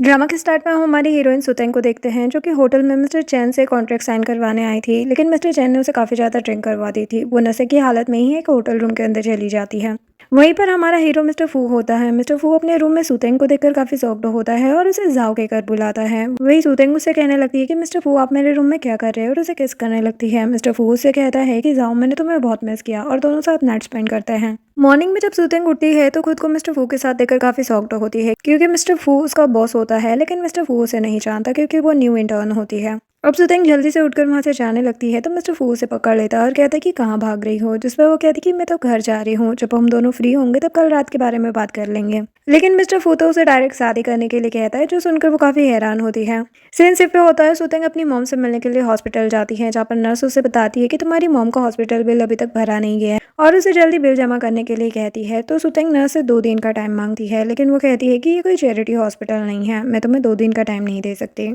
Drama के start में हम हमारी हीरोइन सुतेंग को देखते हैं जो कि होटल में मिस्टर चैन से कॉन्ट्रैक्ट साइन करवाने आई थी, लेकिन मिस्टर चैन ने उसे काफ़ी ज़्यादा ड्रिंक करवा दी थी। वो नशे की हालत में ही एक होटल रूम के अंदर चली जाती है। वहीं पर हमारा हीरो मिस्टर फू होता है। मिस्टर फू अपने रूम में सुतेंग को देखकर काफ़ी शॉक्ड होता है और उसे जाओ कहकर बुलाता है। वही सुतेंग उससे कहने लगती है कि मिस्टर फू आप मेरे रूम में क्या कर रहे हैं, और उसे किस करने लगती है। मिस्टर फू उससे कहता है कि जाओ मैंने तुम्हें बहुत मिस किया, और दोनों साथ नाइट स्पेंड करते हैं। मॉर्निंग में जब सुतेंग उठती है तो खुद को मिस्टर फू के साथ देखकर काफ़ी शॉक्ड होती है, क्योंकि मिस्टर फू उसका बॉस होता है, लेकिन मिस्टर फू उसे नहीं जानता क्योंकि वो न्यू इंटर्न होती है। अब सुतेंग जल्दी से उठकर वहां से जाने लगती है तो मिस्टर फू उसे पकड़ लेता है और कहता है कि कहाँ भाग रही हो, जिस पर वो कहती कि मैं तो घर जा रही हूँ, जब हम दोनों फ्री होंगे तब कल रात के बारे में बात कर लेंगे। लेकिन मिस्टर फू तो उसे डायरेक्ट शादी करने के लिए कहता है, जो सुनकर वो काफी हैरान होती है। सीन शिफ्ट होता है। सुतेंग अपनी मॉम से मिलने के लिए हॉस्पिटल जाती है, जहाँ पर नर्स उसे बताती है कि तुम्हारी मॉम का हॉस्पिटल बिल अभी तक भरा नहीं गया है और उसे जल्दी बिल जमा करने के लिए कहती है। तो सुतेंग नर्स से 2 दिन का टाइम मांगती है, लेकिन वो कहती है कि ये कोई चैरिटी हॉस्पिटल नहीं है, मैं तुम्हें 2 दिन का टाइम नहीं दे सकती।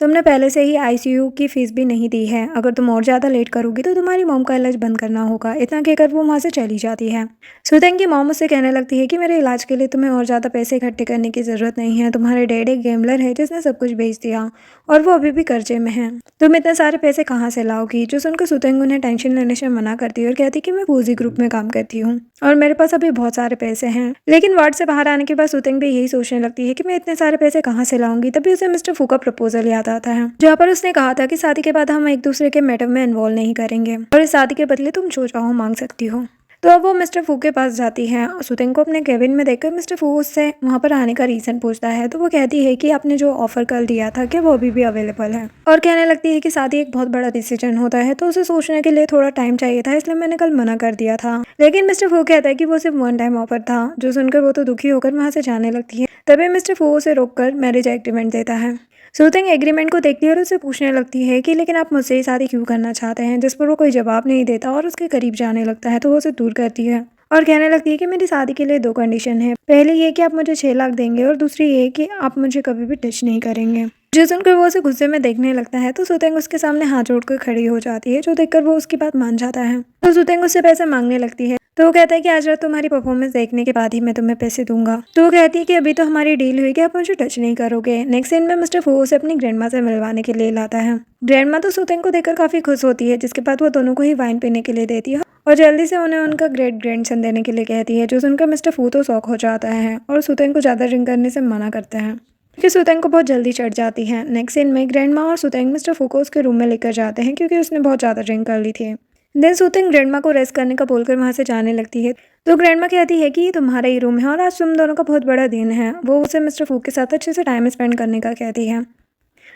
तुमने पहले से ही आईसीयू की फीस भी नहीं दी है, अगर तुम और ज़्यादा लेट करोगी तो तुम्हारी मॉम का इलाज बंद करना होगा। इतना कहकर वो वहाँ से चली जाती है। सुतेंग की मॉम उससे कहने लगती है कि मेरे इलाज के लिए तुम्हें और ज़्यादा पैसे इकट्ठे करने की ज़रूरत नहीं है। तुम्हारे डैड एक गैम्बलर है जिसने सब कुछ बेच दिया और वो अभी भी कर्जे में है। तुम इतने सारे पैसे कहाँ से लाओगी। जो सुनकर सुतेंग उन्हें टेंशन लेने से मना करती है और कहती कि मैं फूजी ग्रुप में काम करती हूँ और मेरे पास अभी बहुत सारे पैसे हैं। लेकिन वार्ड से बाहर आने के बाद सुतेंग भी यही सोचने लगती है कि मैं इतने सारे पैसे कहाँ से लाऊंगी। तभी उसे मिस्टर फू का प्रपोजल याद आता है, जहाँ पर उसने कहा था कि शादी के बाद हम एक दूसरे के मैटर में इन्वॉल्व नहीं करेंगे और इस शादी के बदले तुम जो चाहो मांग सकती हो। तो अब वो मिस्टर फू के पास जाती है और सुतेंग को अपने केबिन में देखकर मिस्टर फू उससे वहां पर आने का रीजन पूछता है। तो वो कहती है कि आपने जो ऑफर कल दिया था क्या वो अभी भी अवेलेबल है, और कहने लगती है कि शादी एक बहुत बड़ा डिसीजन होता है, तो उसे सोचने के लिए थोड़ा टाइम चाहिए था, इसलिए मैंने कल मना कर दिया था। लेकिन मिस्टर फू कहता है कि वो सिर्फ 1 टाइम ऑफर था। जो सुनकर वो तो दुखी होकर वहां से जाने लगती है। तभी मिस्टर फू उसे रोककर मैरिज एग्रीमेंट देता है। सुतेंग एग्रीमेंट को देखती है और उससे पूछने लगती है कि लेकिन आप मुझसे ही शादी क्यों करना चाहते हैं, जिस पर वो कोई जवाब नहीं देता और उसके करीब जाने लगता है। तो वो उसे दूर करती है और कहने लगती है कि मेरी शादी के लिए 2 कंडीशन है। पहली ये कि आप मुझे 6 लाख देंगे और दूसरी ये कि आप मुझे कभी भी टच नहीं करेंगे। जो सुनकर वो उसे गुस्से में देखने लगता है तो सुतेंग उसके सामने हाथ जोड़कर खड़ी हो जाती है, जो देखकर वो उसकी बात मान जाता है। तो सुतेंग उससे पैसे मांगने लगती है। तो वो कहता है कि आज रात तुम्हारी परफॉर्मेंस देखने के बाद ही मैं तुम्हें पैसे दूंगा। तो वो कहती है कि अभी तो हमारी डील हुई कि आप मुझे टच नहीं करोगे। नेक्स्ट सीन में मिस्टर फू उसे अपनी ग्रैंडमा से मिलवाने के लिए लाता है। ग्रैंडमा तो सुतेंग को देखकर काफी खुश होती है, जिसके बाद वो दोनों को ही वाइन पीने के लिए देती है और जल्दी से उन्हें उनका ग्रेट ग्रैंडसन देने के लिए कहती है। जो सुनकर मिस्टर फू तो शौक हो जाता है और सुतेंग को ज्यादा ड्रिंक करने से मना करते हैं, क्योंकि सुतेंग को बहुत जल्दी चढ़ जाती है। नेक्स्ट सीन में ग्रैंडमा और सुतेंग मिस्टर फू को उसके रूम में लेकर जाते हैं, क्योंकि उसने बहुत ज़्यादा ड्रिंक कर ली थी। देन सुतेंग ग्रैंडमा को रेस्ट करने का बोलकर वहाँ से जाने लगती है। तो ग्रैंडमा कहती है कि ये तुम्हारा ही रूम है और आज तुम दोनों का बहुत बड़ा दिन है। वो उसे मिस्टर फू के साथ अच्छे से टाइम स्पेंड करने का कहती है।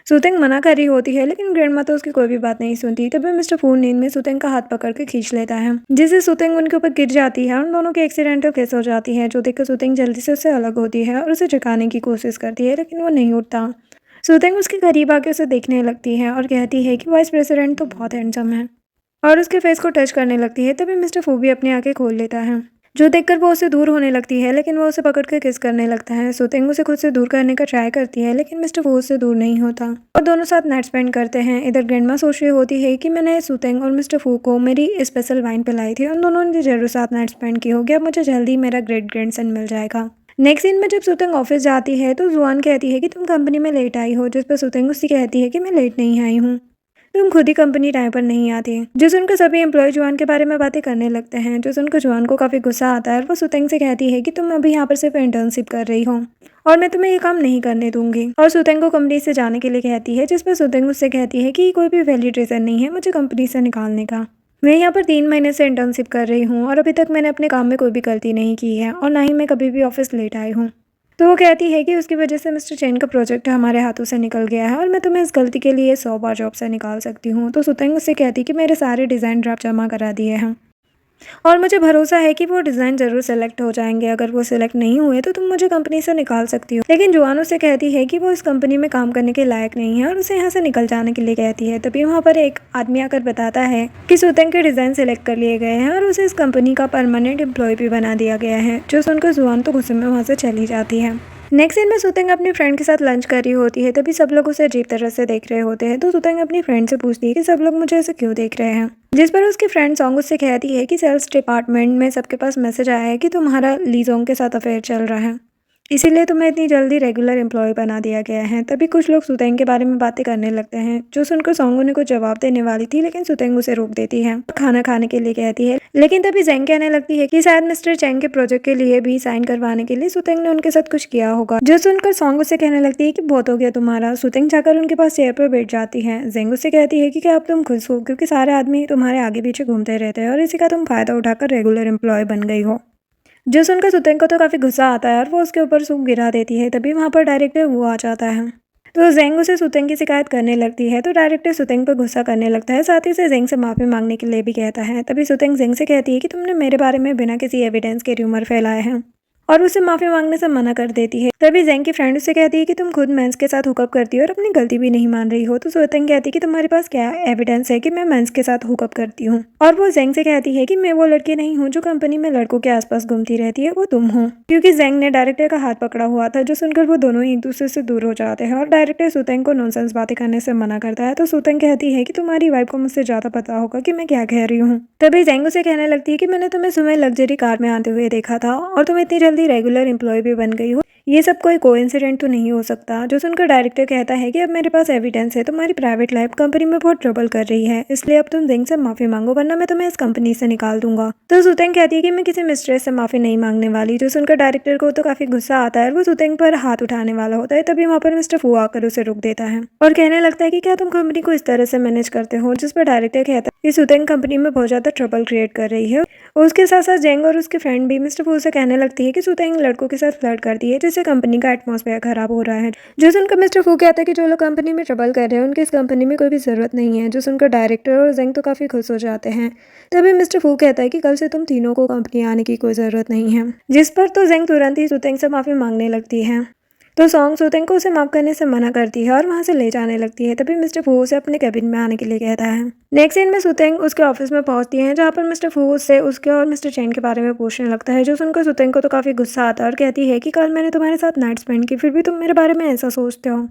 सुतेंग मना कर रही होती है, लेकिन ग्रैंडमा तो उसकी कोई भी बात नहीं सुनती। तभी मिस्टर फू नींद में सुतेंग का हाथ पकड़ के खींच लेता है, जिससे सुतेंग उनके ऊपर गिर जाती है और उन दोनों की एक्सीडेंटल केस हो जाती है। जो देखकर सुतेंग जल्दी से उससे अलग होती है और उसे जगाने की कोशिश करती है, लेकिन वो नहीं उठता। सुतेंग उसके करीब आके उसे देखने लगती है और कहती है कि वाइस प्रेसिडेंट तो बहुत हैंडसम है, और उसके फेस को टच करने लगती है। तभी मिस्टर फू भी अपनी आंखें खोल लेता है, जो देखकर वो उससे दूर होने लगती है, लेकिन वो उसे पकड़ कर किस करने लगता है। सुतेंग उसे खुद से दूर करने का ट्राई करती है, लेकिन मिस्टर फू उससे दूर नहीं होता और दोनों साथ नाइट स्पेंड करते हैं। इधर ग्रैंडमा सोच रही होती है कि मैंने सुतेंग और मिस्टर फू को मेरी स्पेशल वाइन पिलाई थी, उन दोनों ने जरूर साथ नाइट स्पेंड की होगी, अब मुझे जल्दी मेरा ग्रेट ग्रैंडसन मिल जाएगा। नेक्स्ट सीन में जब सुतेंग ऑफिस जाती है तो जुआन कहती है कि तुम कंपनी में लेट आई हो, जिस पर सुतेंग उससे कहती है कि मैं लेट नहीं आई हूँ, तुम खुद ही कंपनी टाइम पर नहीं आती। जो सुनकर सभी एम्प्लॉय जुआन के बारे में बातें करने लगते हैं। जो सुनकर जुआन को काफी गुस्सा आता है और वो सुतेंग से कहती है कि तुम अभी यहाँ पर सिर्फ इंटर्नशिप कर रही हो और मैं तुम्हें ये काम नहीं करने दूंगी, और सुतेंग को कंपनी से जाने के लिए कहती है, जिस पर सुतेंग उससे कहती है कि कोई भी वैलिड रीजन नहीं है मुझे कंपनी से निकालने का। मैं यहाँ पर 3 महीने से इंटर्नशिप कर रही हूँ और अभी तक मैंने अपने काम में कोई भी गलती नहीं की है और ना ही मैं कभी भी ऑफिस लेट आई हूँ। तो वो कहती है कि उसकी वजह से मिस्टर चैन का प्रोजेक्ट हमारे हाथों से निकल गया है और मैं तुम्हें इस गलती के लिए 100 बार जॉब से निकाल सकती हूँ। तो सुतेंग उससे कहती है कि मेरे सारे डिज़ाइन ड्राफ्ट जमा करा दिए हैं और मुझे भरोसा है कि वो डिज़ाइन ज़रूर सेलेक्ट हो जाएंगे। अगर वो सिलेक्ट नहीं हुए तो तुम मुझे कंपनी से निकाल सकती हो। लेकिन जुआन उससे कहती है कि वो इस कंपनी में काम करने के लायक नहीं है और उसे यहाँ से निकल जाने के लिए कहती है। तभी वहाँ पर एक आदमी आकर बताता है कि सुतेंग के डिज़ाइन सेलेक्ट कर लिए गए हैं और उसे इस कंपनी का परमानेंट एम्प्लॉय भी बना दिया गया है। जो सुनकर जुआन तो गुस्से में वहाँ से चली जाती है। नेक्स्ट सीन में सुतेंग अपनी फ्रेंड के साथ लंच कर रही होती है। तभी सब लोग उसे अजीब तरह से देख रहे होते हैं। तो सुतेंग अपनी फ्रेंड से पूछती है कि सब लोग मुझे ऐसे क्यों देख रहे हैं, जिस पर उसकी फ्रेंड सॉन्ग उससे कहती है कि सेल्स डिपार्टमेंट में सबके पास मैसेज आया है कि तुम्हारा लीजोंग के साथ अफेयर चल रहा है, इसीलिए तुम्हें इतनी जल्दी रेगुलर एम्प्लॉय बना दिया गया है। तभी कुछ लोग सुतेंग के बारे में बातें करने लगते हैं, जो सुनकर सोंग उन्हें कुछ जवाब देने वाली थी, लेकिन सुतेंग उसे रोक देती है और खाना खाने के लिए कहती है। लेकिन तभी जेंग कहने लगती है कि शायद मिस्टर चैंग के प्रोजेक्ट के लिए भी साइन करवाने के लिए सुतेंग ने उनके साथ कुछ किया होगा। जो सुनकर सोंग उसे कहने लगती है कि बहुत हो गया तुम्हारा। सुतेंग जाकर उनके पास चेयर पर बैठ जाती है। जेंग उससे कहती है कि क्या अब तुम खुश हो, क्योंकि सारे आदमी तुम्हारे आगे पीछे घूमते रहते हैं और इसी का तुम फायदा उठाकर रेगुलर एम्प्लॉय बन गई हो। जो सुनकर सुतेंग को तो काफ़ी गुस्सा आता है और वो उसके ऊपर सूप गिरा देती है। तभी वहाँ पर डायरेक्टर वो आ जाता है, तो जेंग उसे सुतेंग की शिकायत करने लगती है। तो डायरेक्टर सुतेंग पर गुस्सा करने लगता है, साथ ही उसे जेंग से माफ़ी मांगने के लिए भी कहता है। तभी सुतेंग जेंग से कहती है कि तुमने मेरे बारे में बिना किसी एविडेंस के र्यूमर फैलाए हैं और उसे माफ़ी मांगने से मना कर देती है। तभी जेंग की फ्रेंड उससे कहती है कि तुम खुद मेंस के साथ हुकअप करती हो और अपनी गलती भी नहीं मान रही हो। तो सुतेंग कहती है कि तुम्हारे पास क्या एविडेंस है कि मैं मेंस के साथ हुकअप करती हूँ। और वो जेंग से कहती है कि मैं वो लड़की नहीं हूँ जो कंपनी में लड़कों के आसपास घूमती रहती है, वो तुम हो। क्योंकि जेंग ने डायरेक्टर का हाथ पकड़ा हुआ था, जो सुनकर वो दोनों ही एक दूसरे से दूर हो जाते हैं और डायरेक्टर सुतेंग को नॉनसेंस बातें करने से मना करता है। तो सुतेंग कहती है कि तुम्हारी वाइफ को मुझसे ज्यादा पता होगा कि मैं क्या कह रही हूँ। तभी जेंग उसे कहने लगती है कि मैंने तुम्हें सुबह लग्जरी कार में आते हुए देखा था और तुम इतनी जल्दी रेगुलर एम्प्लॉय भी बन गई हो, ये सब कोई कोइंसिडेंट तो नहीं हो सकता। जो सुनकर डायरेक्टर कहता है कि अब मेरे पास एविडेंस है, तुम्हारी प्राइवेट लाइफ कंपनी में बहुत ट्रबल कर रही है, इसलिए अब तुम जेंग से माफी मांगो वरना मैं तुम्हें इस कंपनी से निकाल दूंगा। तो सुतेंग कहती है कि मैं किसी मिस्ट्रेस से माफी नहीं मांगने वाली। जो सुनकर डायरेक्टर को तो काफी गुस्सा आता है और वो सुतेंग पर हाथ उठाने वाला होता है। तभी वहाँ पर मिस्टर फू आकर उसे रोक देता है और कहने लगता है कि क्या तुम कंपनी को इस तरह से मैनेज करते हो। जिस पर डायरेक्टर कहता है कि सुतेंग कंपनी में बहुत ज्यादा ट्रबल क्रिएट कर रही है। उसके साथ साथ जेंग और उसके फ्रेंड भी मिस्टर फू से कहने लगती है कि सुतेंग लड़कों के साथ फ्लर्ट करती है, जिससे कंपनी का एटमॉस्फेयर खराब हो रहा है। जो सुनकर मिस्टर फू कहता है कि जो लोग कंपनी में ट्रबल कर रहे हैं उनकी इस कंपनी में कोई भी जरूरत नहीं है। जो सुनकर डायरेक्टर और जेंग तो काफी खुश हो जाते हैं। तभी मिस्टर फू कहता है कि कल से तुम तीनों को कंपनी आने की कोई जरूरत नहीं है, जिस पर तो जेंग तुरंत ही सुतेंग से माफी मांगने लगती है। तो सॉन्ग सुतेंग को उसे माफ करने से मना करती है और वहां से ले जाने लगती है। तभी मिस्टर फू उसे अपने कैबिन में आने के लिए कहता है। नेक्स्ट सीन में सुतेंग उसके ऑफिस में पहुंचती है, जहां पर मिस्टर फू उससे उसके और मिस्टर चैन के बारे में पूछने लगता है। जो सुनकर सुतेंग को तो काफी गुस्सा आता है और कहती है कि कल मैंने तुम्हारे साथ नाइट स्पेंड की, फिर भी तुम मेरे बारे में ऐसा सोचते हो।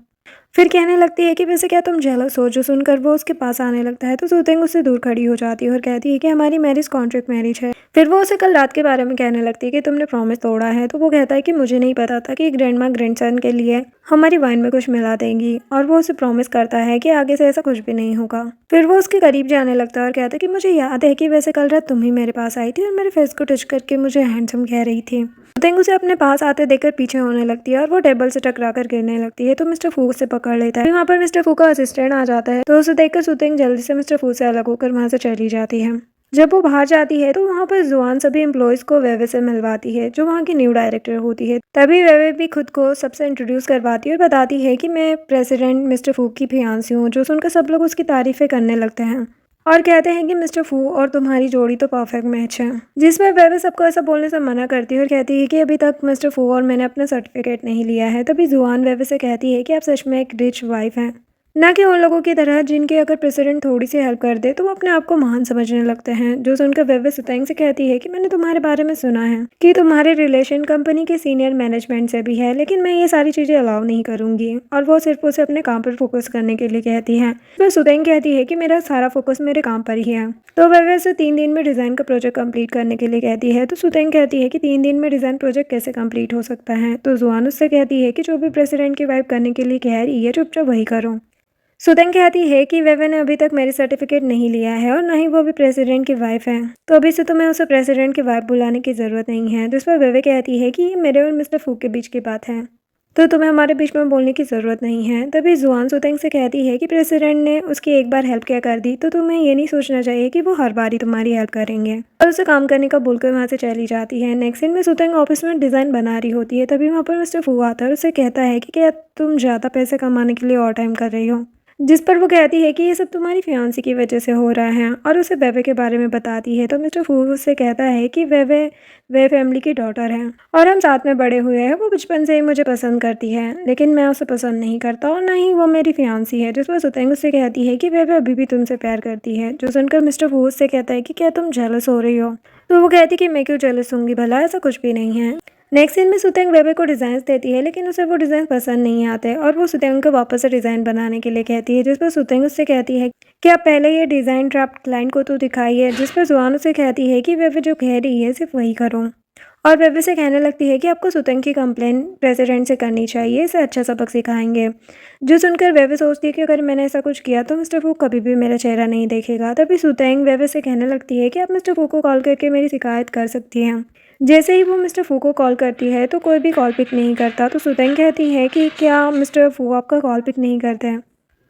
फिर कहने लगती है कि वैसे क्या तुम जेलस हो। जो सुनकर वो उसके पास आने लगता है, तो सुतेंग उससे दूर खड़ी हो जाती है और कहती है कि हमारी मैरिज कॉन्ट्रैक्ट मैरिज है। फिर वो उसे कल रात के बारे में कहने लगती है कि तुमने प्रॉमिस तोड़ा है। तो वो कहता है कि मुझे नहीं पता था कि ग्रैंड माँ ग्रैंडसन के लिए हमारी वाइन में कुछ मिला देंगी, और वो उसे प्रॉमिस करता है कि आगे से ऐसा कुछ भी नहीं होगा। फिर वो उसके करीब जाने लगता है और कहता है कि मुझे याद है कि वैसे कल रात तुम ही मेरे पास आई थी और मेरे फेस को टच करके मुझे हैंडसम कह रही थी। सुतेंग उसे अपने पास आते देखकर पीछे होने लगती है और वो टेबल से टकरा कर गिरने लगती है। तो मिस्टर फू उसे पकड़ लेता है। वहाँ पर मिस्टर फू का असिस्टेंट आ जाता है, तो उसे देखकर सुतेंग जल्दी से मिस्टर फू से अलग होकर वहाँ से चली जाती है। जब वो बाहर जाती है तो वहाँ पर जुआन सभी एम्प्लॉयज को वेवे से मिलवाती है, जो वहाँ की न्यू डायरेक्टर होती है। तभी वेवे भी खुद को सबसे इंट्रोड्यूस करवाती है और बताती है कि मैं प्रेसिडेंट मिस्टर फू की फियांसी हूँ। जो सुनकर सब लोग उसकी तारीफें करने लगते हैं और कहते हैं कि मिस्टर फू और तुम्हारी जोड़ी तो परफेक्ट मैच है। जिसमें वेवे सबको ऐसा बोलने से मना करती है और कहती है कि अभी तक मिस्टर फू और मैंने अपना सर्टिफिकेट नहीं लिया है। तभी जुआन वेवे से कहती है कि आप सच में एक रिच वाइफ हैं, ना कि उन लोगों की तरह जिनकी अगर प्रेसिडेंट थोड़ी सी हेल्प कर दे तो वो अपने आप को महान समझने लगते हैं। जो सुनकर वेवे सुतेंग से कहती है कि मैंने तुम्हारे बारे में सुना है कि तुम्हारे रिलेशन कंपनी के सीनियर मैनेजमेंट से भी है, लेकिन मैं ये सारी चीजें अलाउ नहीं करूंगी। और वो सिर्फ उसे अपने काम पर फोकस करने के लिए कहती है। तो सुतेंग कहती है कि मेरा सारा फोकस मेरे काम पर ही है। तो वेवे से 3 दिन में डिजाइन का प्रोजेक्ट कंप्लीट करने के लिए कहती है। तो सुतेंग कहती है कि 3 दिन में डिजाइन प्रोजेक्ट कैसे कंप्लीट हो सकता है। तो जुआन उससे कहती है कि जो भी प्रेसिडेंट की वाइफ करने के लिए कह रही है चुपचाप वही करो। सुतेंग कहती है कि वेवे ने अभी तक मेरी सर्टिफिकेट नहीं लिया है और ना ही वो भी प्रेसिडेंट की वाइफ है, तो अभी से तुम्हें उसे प्रेसिडेंट की वाइफ बुलाने की जरूरत नहीं है। जिस पर वेवे कहती है कि ये मेरे और मिस्टर फू के बीच की बात है, तो तुम्हें हमारे बीच में बोलने की ज़रूरत नहीं है। तभी जुआन सुतेंग से कहती है कि प्रेसिडेंट ने उसकी एक बार हेल्प क्या कर दी, तो तुम्हें ये नहीं सोचना चाहिए कि वो हर बार ही तुम्हारी हेल्प करेंगे, और उसे काम करने का बोलकर वहाँ से चली जाती है। नेक्स्ट सीन में सुतेंग ऑफिस में डिज़ाइन बना रही होती है। तभी वहाँ पर मिस्टर फू आता है और उसे कहता है कि क्या तुम ज़्यादा पैसे कमाने के लिए और टाइम कर रही हो। जिस पर वो कहती है कि ये सब तुम्हारी फियांसी की वजह से हो रहा है और उसे वेवे के बारे में बताती है। तो मिस्टर फू उससे कहता है कि वे फैमिली की डॉटर है और हम साथ में बड़े हुए हैं। वो बचपन से ही मुझे पसंद करती है, लेकिन मैं उसे पसंद नहीं करता और ना ही वो मेरी फियांसी है। जिस पर सुतेंग उससे कहती है कि वे अभी भी तुमसे प्यार करती है। जो सुनकर मिस्टर फू उससे कहता है कि क्या तुम जेलस हो रही हो। तो वो कहती कि मैं क्यों जेलस होंगी, भला ऐसा कुछ भी नहीं है। नेक्स्ट सीन में सुतेंग वेवे को डिज़ाइन देती है, लेकिन उसे वो डिज़ाइन पसंद नहीं आते और वो सुतेंग को वापस से डिज़ाइन बनाने के लिए कहती है। जिस पर सुतेंग उससे कहती है कि आप पहले ये डिज़ाइन ड्राफ्ट क्लाइंट को तो दिखाइए। जिस पर जुआन उसे कहती है कि वेवे जो कह रही है सिर्फ वही करो, और वेवे से कहने लगती है कि आपको सुतंग की कंप्लेन प्रेसिडेंट से करनी चाहिए, इसे अच्छा सबक सिखाएंगे। जो सुनकर वेवे सोचती है कि अगर मैंने ऐसा कुछ किया तो मिस्टर फू कभी भी मेरा चेहरा नहीं देखेगा। तभी सुतंग वेवे से कहने लगती है कि आप मिस्टर फू को कॉल करके मेरी शिकायत कर सकती हैं। जैसे ही वो मिस्टर फू को कॉल करती है तो कोई भी कॉल पिक नहीं करता, तो सुतंग कहती है कि क्या मिस्टर फू आपका कॉल पिक नहीं करते हैं।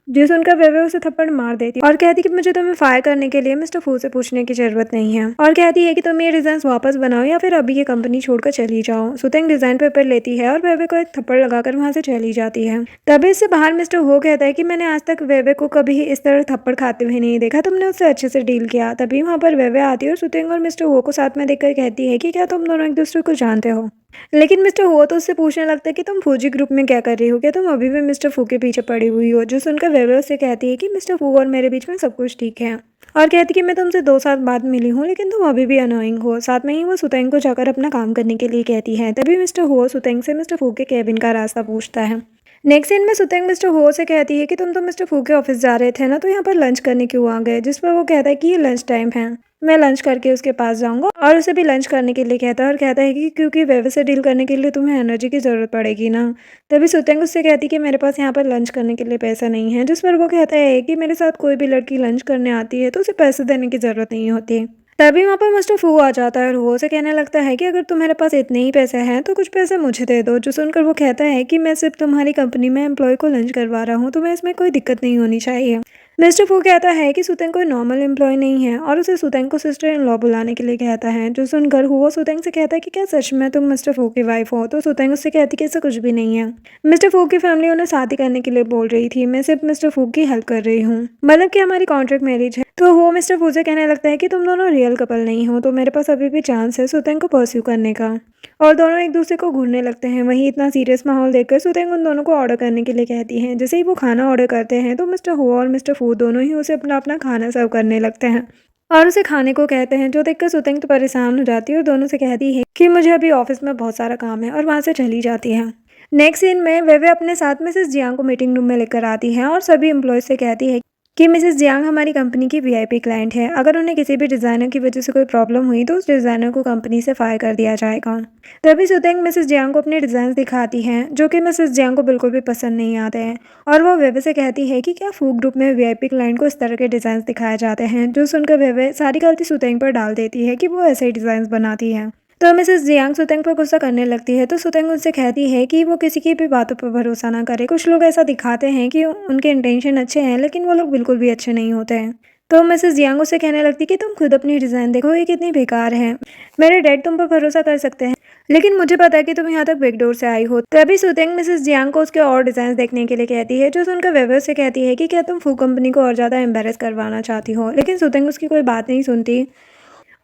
जी सुनकर वेवे उसे थप्पड़ मार देती है और कहती कि मुझे तुम्हें फायर करने के लिए मिस्टर फू से पूछने की जरूरत नहीं है, और कहती है कि तुम ये डिजाइन वापस बनाओ या फिर अभी ये कंपनी छोड़कर चली जाओ। सुतंग डिजाइन पेपर लेती है और वेवे को एक थप्पड़ लगाकर वहां से चली जाती है। तभी इससे बाहर मिस्टर हो कहता है कि मैंने आज तक वेवे को कभी इस तरह थप्पड़ खाते हुए नहीं देखा, तुमने उससे अच्छे से डील किया। तभी वहां पर वेवे आती है और सुतंग और मिस्टर हो को साथ में देखकर कहती है कि क्या तुम दोनों एक दूसरे को जानते हो। लेकिन मिस्टर हुआ तो उससे पूछने लगता है कि तुम फूजी ग्रुप में क्या कर रही हो, क्या तुम अभी भी मिस्टर फू के पीछे पड़ी हुई हो। जो सुनकर वेवे उससे कहती है कि मिस्टर फू और मेरे बीच में सब कुछ ठीक है, और कहती कि मैं तुमसे 2 साल बाद मिली हूँ लेकिन तुम अभी भी अनोइंग हो। साथ में ही वो सुतंग को जाकर अपना काम करने के लिए कहती है। तभी मिस्टर हो सुतंग से मिस्टर फू के केबिन का रास्ता पूछता है। नेक्स्ट सीन में सुतंग मिस्टर हो से कहती है कि तुम तो मिस्टर फू के ऑफिस जा रहे थे ना, तो यहाँ पर लंच करने क्यों आ गए। जिस पर वो कहता है कि ये लंच टाइम है, मैं लंच करके उसके पास जाऊंगा, और उसे भी लंच करने के लिए कहता है और कहता है कि क्योंकि वेवे से डील करने के लिए तुम्हें एनर्जी की ज़रूरत पड़ेगी ना। तभी सुतंग उससे कहती कि मेरे पास यहाँ पर लंच करने के लिए पैसा नहीं है। जिस पर वो कहता है कि मेरे साथ कोई भी लड़की लंच करने आती है तो उसे पैसे देने की ज़रूरत नहीं होती। तभी वहाँ पर मिस्टर फू आ जाता है और वो उसे कहने लगता है कि अगर तुम्हारे पास इतने ही पैसे हैं तो कुछ पैसे मुझे दे दो। जो सुनकर वो कहता है कि मैं सिर्फ तुम्हारी कंपनी में एम्प्लॉय को लंच करवा रहा हूँ, तुम्हें इसमें कोई दिक्कत नहीं होनी चाहिए। मिस्टर फू कहता है कि सुतंग कोई नॉर्मल एम्प्लॉय नहीं है और उसे सुतंग को सिस्टर इन लॉ बुलाने के लिए कहता है। जो सुनकर हुआ सुतंग से कहता है कि क्या सच में तुम मिस्टर फू की वाइफ हो। तो सुतंग उससे कहती कि ऐसा कुछ भी नहीं है, मिस्टर फू की फैमिली उन्हें शादी करने के लिए बोल रही थी, मैं सिर्फ मिस्टर फू की हेल्प कर रही हूँ, मतलब कि हमारी कॉन्ट्रैक्ट मैरिज है। तो वो मिस्टर फू से कहने लगता है कि तुम दोनों रियल कपल नहीं हो, तो मेरे पास अभी भी चांस है सुतंग को परस्यू करने का। और दोनों एक दूसरे को घूरने लगते हैं। वहीं इतना सीरियस माहौल देखकर सुतंग उन दोनों को ऑर्डर करने के लिए कहती है। जैसे ही वो खाना ऑर्डर करते हैं तो मिस्टर हो और मिस्टर फू दोनों ही उसे अपना अपना खाना सर्व करने लगते हैं और उसे खाने को कहते हैं। जो देखकर सुतंग तो परेशान हो जाती है और दोनों से कहती है कि मुझे अभी ऑफिस में बहुत सारा काम है, और वहां से चली जाती है। नेक्स्ट सीन में वेवे अपने साथ मिसेस जियांग को मीटिंग रूम में लेकर आती है और सभी एम्प्लॉयज से कहती है कि मिसेस जियांग हमारी कंपनी की वीआईपी क्लाइंट है, अगर उन्हें किसी भी डिज़ाइनर की वजह से कोई प्रॉब्लम हुई तो उस डिज़ाइनर को कंपनी से फायर कर दिया जाएगा। तभी सुतंग मिसेस जियांग को अपने डिज़ाइन दिखाती हैं जो कि मिसेस जियांग को बिल्कुल भी पसंद नहीं आते हैं, और वो वेवे से कहती है कि क्या फूक ग्रुप में वीआईपी क्लाइंट को इस तरह के डिज़ाइन दिखाए जाते हैं। जो सुनकर वेवे सारी गलती सुतंग पर डाल देती है कि वो ऐसे ही डिज़ाइन बनाती है। तो मिसेस जियांग सुतंग पर गुस्सा करने लगती है, तो सुतंग उनसे कहती है कि वो किसी की भी बातों पर भरोसा ना करे। कुछ लोग ऐसा दिखाते हैं कि उनके इंटेंशन अच्छे हैं लेकिन वो लोग बिल्कुल भी अच्छे नहीं होते हैं। तो मिसेस जियांग उससे कहने लगती कि तुम खुद अपनी डिज़ाइन देखो, ये कितनी बेकार है। मेरे डैड तुम पर भरोसा कर सकते हैं लेकिन मुझे पता है कि तुम यहाँ तक बैकडोर से आई हो। तभी सुतंग मिसेस जियांग को उसके और डिज़ाइन देखने के लिए कहती है। जो सुनकर वेवे से कहती है कि क्या तुम फू कंपनी को और ज़्यादा एम्बेरस करवाना चाहती हो, लेकिन सुतंग उसकी कोई बात नहीं सुनती